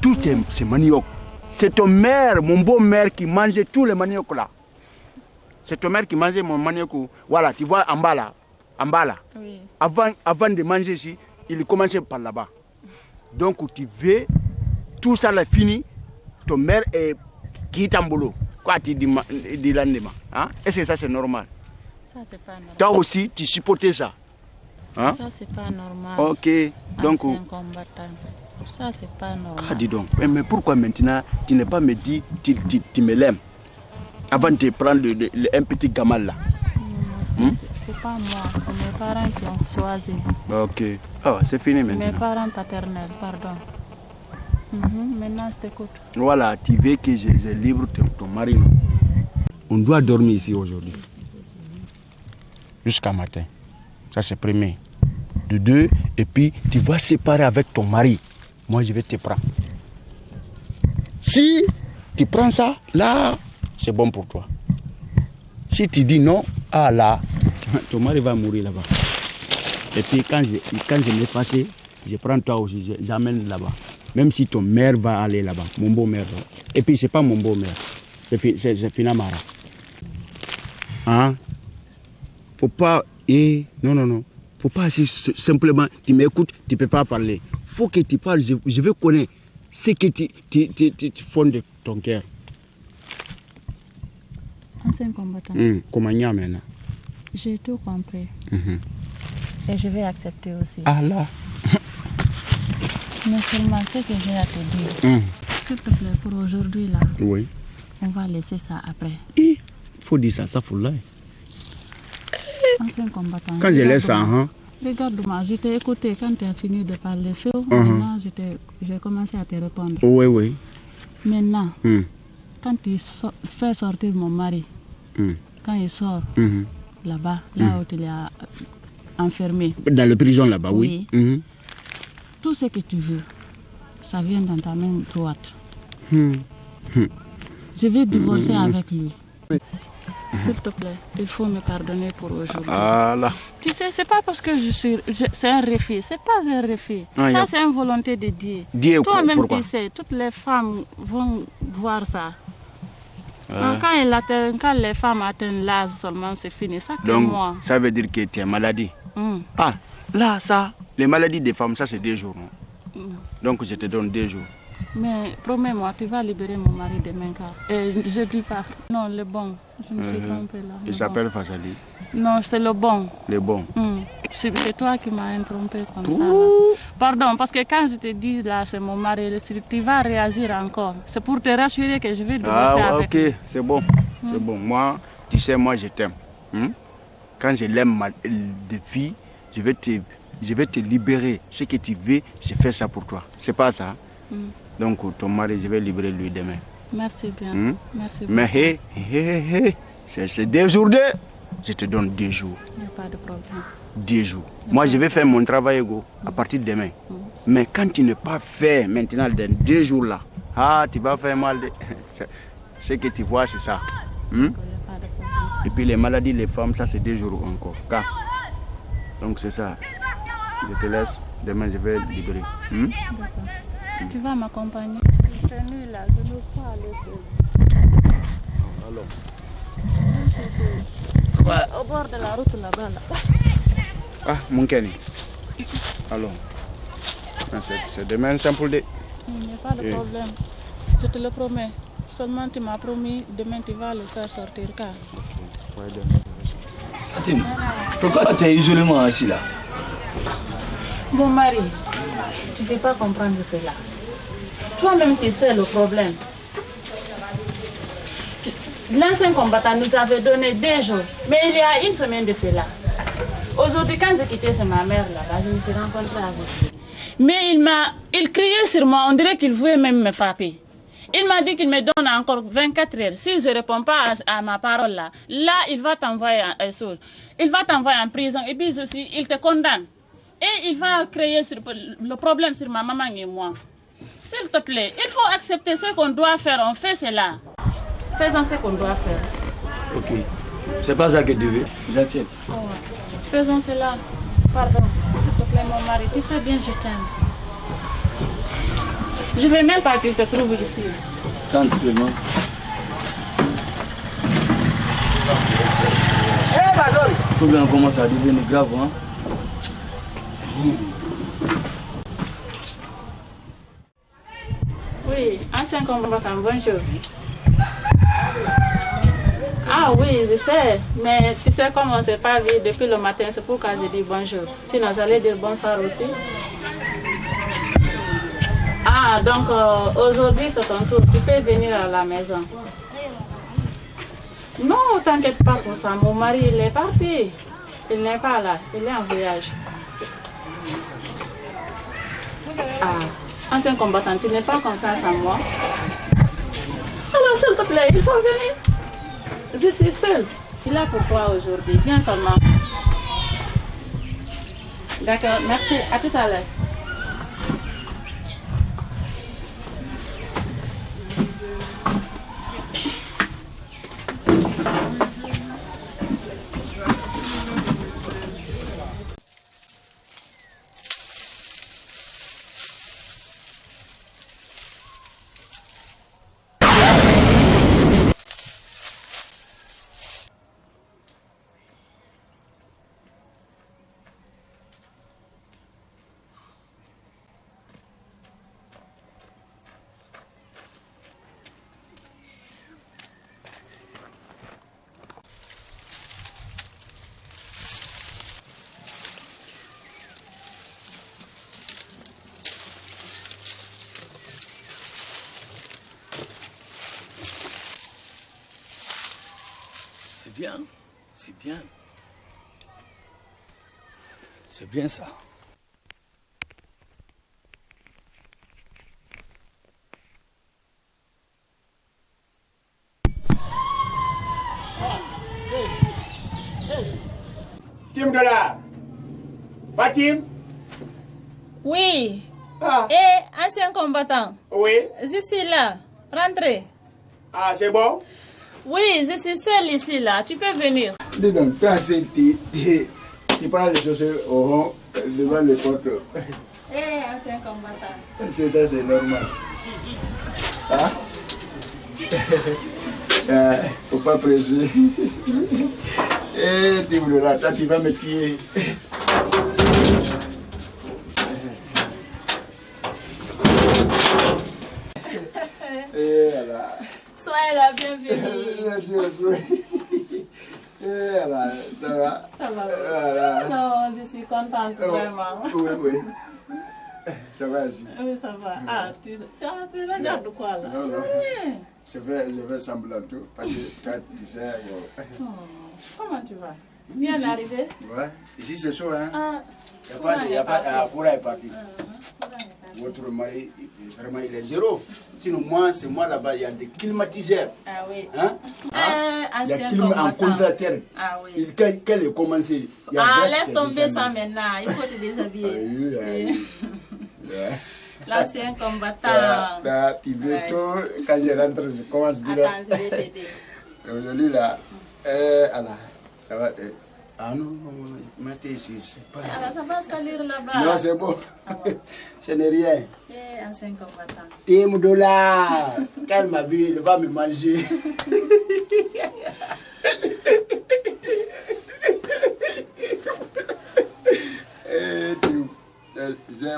Speaker 3: tout c'est manioc. C'est ton mère, mon beau-mère qui mangeait tous les maniocs là. C'est ton mère qui mangeait mon manioc. Voilà, tu vois en bas là.
Speaker 2: Oui.
Speaker 3: Avant de manger ici, il commençait par là-bas. Donc tu veux, tout ça là fini, ton mère est qui boulot. Quoi tu dis l'année? Hein? Est-ce que ça c'est normal?
Speaker 2: Ça c'est pas normal.
Speaker 3: Toi aussi, tu supportais ça? Hein?
Speaker 2: Ça c'est pas normal.
Speaker 3: Ok, donc...
Speaker 2: Ancien combattant. Ça c'est pas normal.
Speaker 3: Ah dis donc, mais pourquoi maintenant tu n'es pas me dit tu me l'aimes? Avant de prendre un petit gamal là.
Speaker 2: C'est pas moi, c'est mes parents qui ont choisi.
Speaker 3: Ok, ah, c'est fini maintenant.
Speaker 2: Mes parents paternels, pardon. Maintenant je t'écoute.
Speaker 3: Voilà, tu veux que je livre ton mari, non? On doit dormir ici aujourd'hui. Jusqu'à matin. Ça c'est premier. De deux, et puis tu vas séparer avec ton mari. Moi je vais te prendre. Si tu prends ça, là, c'est bon pour toi. Si tu dis non, ah là, ton mari va mourir là-bas. Et puis quand je m'ai passé, je prends toi aussi, j'amène là-bas. Même si ton mère va aller là-bas, mon beau-mère. Et puis c'est pas mon beau-mère, c'est Finamara. Hein? Faut pas, non. Faut pas simplement, tu m'écoutes, tu peux pas parler. Faut que tu parles, je veux connaître ce que tu fondes de ton cœur.
Speaker 2: Ancien combattant.
Speaker 3: Comment y a maintenant?
Speaker 2: J'ai tout compris. Et je vais accepter aussi.
Speaker 3: Ah là.
Speaker 2: Mais seulement ce que j'ai à te dire. S'il te plaît, pour aujourd'hui là.
Speaker 3: Oui.
Speaker 2: On va laisser ça après.
Speaker 3: Il faut dire ça faut là.
Speaker 2: Ancien combattant.
Speaker 3: Quand je laisse ça, hein?
Speaker 2: Regarde-moi, je t'ai écouté quand tu as fini de parler. Maintenant, j'ai commencé à te répondre.
Speaker 3: Oui.
Speaker 2: Maintenant, quand tu fais sortir mon mari, quand il sort là-bas, là où tu l'as enfermé.
Speaker 3: Dans la prison là-bas, oui.
Speaker 2: Tout ce que tu veux, ça vient dans ta main droite. Je vais divorcer avec lui. S'il te plaît, il faut me pardonner pour aujourd'hui.
Speaker 3: Voilà.
Speaker 2: Tu sais, c'est pas parce que c'est un refus. C'est pas un refus. Ça, c'est une volonté de Dieu. Toi-même, tu sais, toutes les femmes vont voir ça. Quand les femmes atteignent l'âge seulement, c'est fini. Ça que
Speaker 3: donc,
Speaker 2: moi.
Speaker 3: Ça veut dire que tu es maladie. Ah, là, ça, les maladies des femmes, ça c'est 2 jours. Donc je te donne 2 jours.
Speaker 2: Mais promets-moi, tu vas libérer mon mari demain car. Je dis pas. Non, le bon. Je me suis trompée là.
Speaker 3: Il s'appelle Fazali.
Speaker 2: Non, c'est le bon.
Speaker 3: Le bon.
Speaker 2: C'est toi qui m'as trompé comme ça. Là. Pardon, parce que quand je te dis là, c'est mon mari, tu vas réagir encore. C'est pour te rassurer que je vais divorcer avec lui.
Speaker 3: Ok, c'est bon. C'est bon. Moi, tu sais, moi je t'aime. Quand je l'aime de fille, je vais te libérer. Ce que tu veux, je fais ça pour toi. C'est pas ça? Donc ton mari, je vais libérer lui demain.
Speaker 2: Merci bien. Merci bien.
Speaker 3: Mais c'est 2 jours je te donne 2 jours.
Speaker 2: Il n'y a pas de problème.
Speaker 3: 2 jours. Moi, je vais faire mon travail à partir de demain. Mais quand tu n'es pas fait maintenant dans 2 jours là, tu vas faire mal. Ce que tu vois, c'est ça. Et puis les maladies, les femmes, ça c'est 2 jours encore. Donc c'est ça. Je te laisse. Demain, je vais libérer.
Speaker 2: Tu vas m'accompagner. Cette nuit là, je ne veux pas aller seul.
Speaker 3: Alors.
Speaker 2: Au bord de la route là-bas.
Speaker 3: Ah, mon Kenny. Alors. C'est demain simple.
Speaker 2: Il n'y a pas de problème. Je te le promets. Seulement tu m'as promis, demain tu vas le faire sortir car.
Speaker 7: Tim, pourquoi tu es isolément assis là?
Speaker 2: Mon mari, tu ne peux pas comprendre cela. Toi-même, tu sais le problème. L'ancien combattant nous avait donné 2 jours, mais il y a 1 semaine de cela. Aujourd'hui, quand j'ai quitté ma mère là-bas, je me suis rencontrée avec lui. Mais il criait sur moi, on dirait qu'il voulait même me frapper. Il m'a dit qu'il me donne encore 24 heures. Si je ne réponds pas à ma parole là, il va t'envoyer en prison et puis aussi, il te condamne. Et il va créer le problème sur ma maman et moi. S'il te plaît, il faut accepter ce qu'on doit faire. On fait cela. Faisons ce qu'on doit faire.
Speaker 7: Ok. C'est pas ça que tu veux. J'accepte.
Speaker 2: Oh, faisons cela. Pardon. S'il te plaît, mon mari. Tu sais bien, je t'aime. Je ne veux même pas qu'il te trouve ici.
Speaker 7: Tranquillement. Faut bien commencer à devenir grave, hein.
Speaker 2: Oui, ancien combattant, bonjour. Ah oui, je sais, mais tu sais comme on ne s'est pas vu depuis le matin, c'est pourquoi je dis bonjour. Sinon, j'allais dire bonsoir aussi. Ah, donc aujourd'hui c'est ton tour, tu peux venir à la maison. Non, t'inquiète pas pour ça, mon mari il est parti. Il n'est pas là, il est en voyage. Ah, ancien combattant, tu n'es pas confiance en moi? Alors s'il te plaît, il faut venir. Je suis seule. Je suis là pour toi aujourd'hui. Viens seulement. D'accord, merci. À tout à l'heure.
Speaker 3: C'est bien, c'est bien. C'est bien ça. Tim de là. Fatim?
Speaker 8: Oui.
Speaker 3: Ah.
Speaker 8: Ancien combattant.
Speaker 3: Oui.
Speaker 8: Je suis là. Rentrez.
Speaker 3: Ah, c'est bon?
Speaker 8: Oui, je suis seule ici, là. Tu peux venir.
Speaker 3: Dis donc, toi, tu prends les choses au rond devant les portes.
Speaker 8: Ancien combattant.
Speaker 3: C'est ça, c'est normal. Hein? Faut pas presser. Dis-moi là, toi, tu vas me tuer. Voilà.
Speaker 8: Soyez la bienvenue.
Speaker 3: Voilà, ça va?
Speaker 8: Ça va.
Speaker 3: Voilà.
Speaker 8: Non, je suis contente, vraiment.
Speaker 3: Oui, oui. Ça va aussi.
Speaker 8: Oui, ça va. Ah, tu regardes quoi, là?
Speaker 3: Non, non.
Speaker 8: Oui.
Speaker 3: Je fais semblant tout, parce que toi, tu sais... Bon.
Speaker 8: Comment tu vas? Bien arrivé?
Speaker 3: Ouais. Ici, c'est chaud, hein?
Speaker 8: Ah,
Speaker 3: Il n'y a pas de... Koura est parti. Votre mari, vraiment, il est zéro. Sinon, moi, c'est moi là-bas, il y a des climatiseurs.
Speaker 8: Ah oui.
Speaker 3: Hein? Il y a
Speaker 8: Ancien
Speaker 3: clim en
Speaker 8: combattant.
Speaker 3: congélateur.
Speaker 8: Ah oui.
Speaker 3: Quand il a commencé, il y a
Speaker 8: Ah,
Speaker 3: graisse
Speaker 8: laisse
Speaker 3: qui est
Speaker 8: tomber ça
Speaker 3: descendue.
Speaker 8: maintenant. Il faut te déshabiller.
Speaker 3: Ouais.
Speaker 8: L'ancien combattant.
Speaker 3: Là, tu veux tout. Quand je rentre, je commence à dire.
Speaker 8: Attends, je vais t'aider.
Speaker 3: Aujourd'hui, là, alors, ça va. Ah non, non, mettez ici, c'est pas.
Speaker 8: Alors, ça va salir là-bas.
Speaker 3: Non, c'est bon. Ce n'est rien.
Speaker 8: Ancien combattant.
Speaker 3: Tim de là, quand ma vie, il va me manger.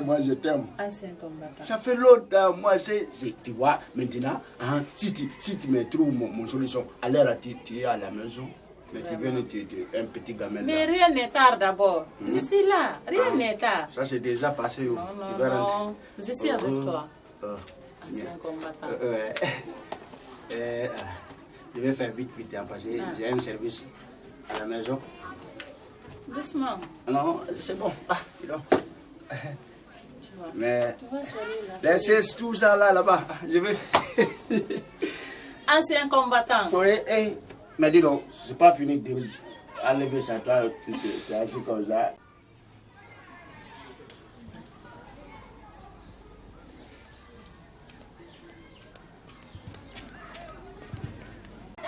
Speaker 3: Moi, je t'aime.
Speaker 8: Ancien combattant.
Speaker 3: Ça fait longtemps, moi, tu vois, maintenant, hein, si tu me trouves mon solution, à l'heure, tu es à la maison, mais tu viens, tu es un petit gamin.
Speaker 8: Mais rien n'est tard d'abord. Je suis là, rien n'est tard.
Speaker 3: Ça, c'est déjà passé.
Speaker 8: Non,
Speaker 3: tu
Speaker 8: non,
Speaker 3: vas
Speaker 8: non.
Speaker 3: rentrer.
Speaker 8: Je suis avec toi.
Speaker 3: Ancien
Speaker 8: combattant.
Speaker 3: Je vais faire vite, hein, parce que j'ai un service à la maison.
Speaker 8: Doucement.
Speaker 3: Non, c'est bon. Ah, dis donc.
Speaker 8: Tu vois.
Speaker 3: Mais
Speaker 8: Tu vois, salir là.
Speaker 3: laissez tout ça là-bas. Je vais.
Speaker 8: Ancien combattant.
Speaker 3: Oui, mais dis donc, c'est pas fini d'enlever ça. Toi, tu es assis comme ça.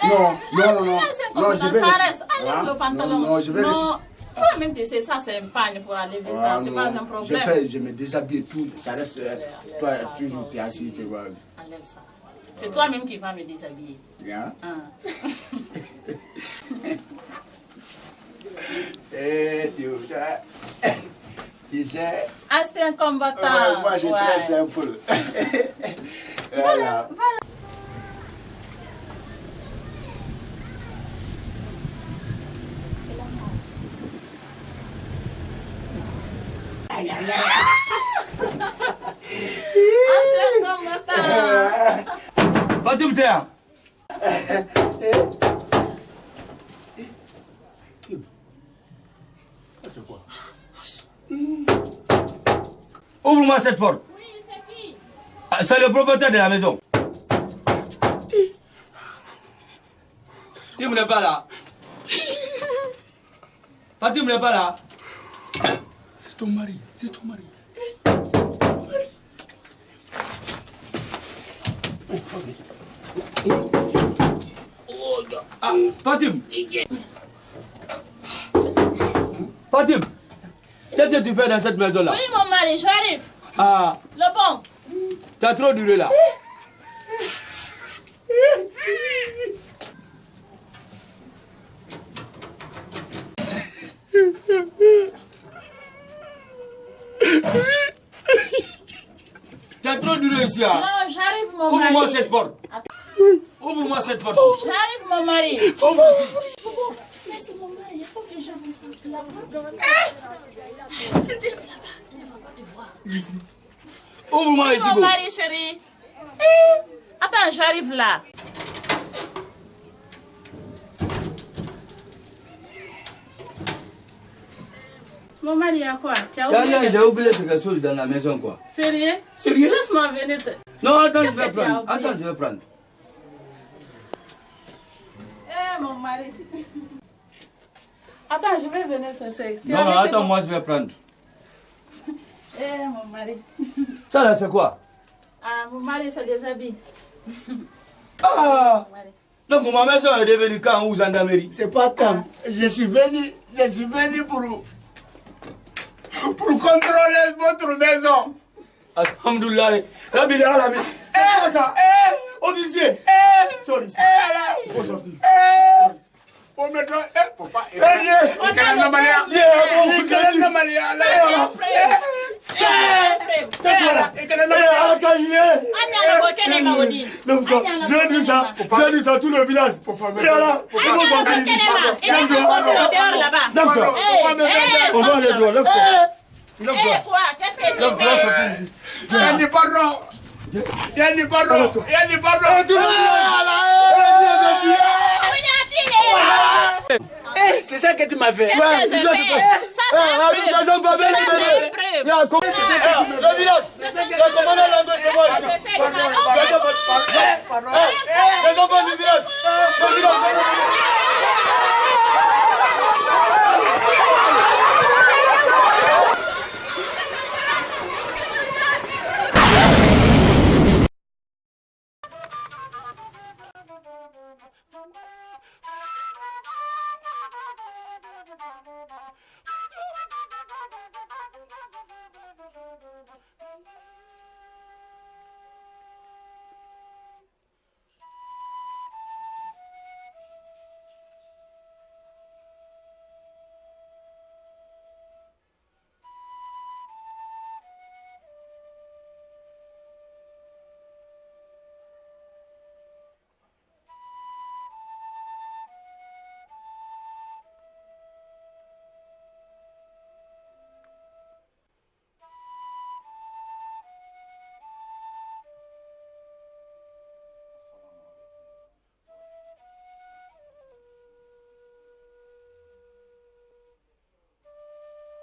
Speaker 3: Non, je vais laisser.
Speaker 8: Enlève le pantalon.
Speaker 3: Non, je vais laisser.
Speaker 8: Toi-même, tu sais, ça, c'est un pagne pour enlever ça. C'est pas un problème.
Speaker 3: Je me déshabille tout. Ça reste. Toi, toujours, tu es assis, tu vois.
Speaker 8: Enlève ça. C'est toi-même qui vas me déshabiller.
Speaker 3: Bien. Tu sais.
Speaker 8: Ancien combattant.
Speaker 3: Moi, c'est très simple. Voilà.
Speaker 8: Ancien combattant.
Speaker 7: Fatim, tiens.
Speaker 3: C'est quoi?
Speaker 7: Ouvre-moi cette porte.
Speaker 8: Oui, c'est qui?
Speaker 7: C'est le propriétaire de la maison. Fatim n'est pas là. Fatim n'est pas là.
Speaker 3: C'est ton mari, c'est ton mari.
Speaker 7: Ah, Fatim. Fatim, qu'est-ce que tu fais dans cette maison-là?
Speaker 8: Oui, mon mari, j'arrive.
Speaker 7: Ah,
Speaker 8: Le bon.
Speaker 7: tu as trop duré là. Tu as trop duré ici. Hein?
Speaker 8: Non, j'arrive, mon mari.
Speaker 7: Ouvre-moi cette porte. Ouvre-moi cette porte.
Speaker 8: J'arrive, mon mari.
Speaker 7: Ouvre.
Speaker 8: Mais c'est mon mari, il faut que je vous sente la porte.
Speaker 7: Ouvre-moi
Speaker 8: Oui,
Speaker 7: ici.
Speaker 8: mon mari, chérie. Attends, j'arrive là. Mon mari, il y a quoi? Tu as oublié
Speaker 7: J'ai oublié quelque chose dans la maison, quoi.
Speaker 8: Sérieux?
Speaker 7: Sérieux?
Speaker 8: Laisse-moi venir.
Speaker 7: Non, attends, je
Speaker 8: Qu'est-ce
Speaker 7: vais
Speaker 8: que tu as
Speaker 7: prendre.
Speaker 8: oublié?
Speaker 7: Attends, je vais prendre.
Speaker 8: Mon mari. Attends, je vais venir chercher. Tu
Speaker 7: Non,
Speaker 8: as
Speaker 7: non,
Speaker 8: laissé
Speaker 7: attends,
Speaker 8: mon-
Speaker 7: moi je vais prendre.
Speaker 8: Mon mari.
Speaker 7: Ça là, c'est quoi?
Speaker 8: Ah, mon mari, c'est des habits.
Speaker 7: Ah!
Speaker 8: Mon mari.
Speaker 7: Donc ma maison est devenue quand ou gendarmerie?
Speaker 3: C'est pas quand. Je suis venu pour contrôler votre maison.
Speaker 7: Alhamdoulilah. La bille, la bille. C'est ça. Officier. Sorry. Faut sortir.
Speaker 3: Faut mettre. Faut pas.
Speaker 7: Eh bien. J'ai dit ça tout le village. Et alors, on va aller dehors, lève-toi.
Speaker 8: Toi, qu'est-ce que c'est?
Speaker 3: C'est ça que tu m'as fait.
Speaker 8: Ça, c'est un
Speaker 7: Le village.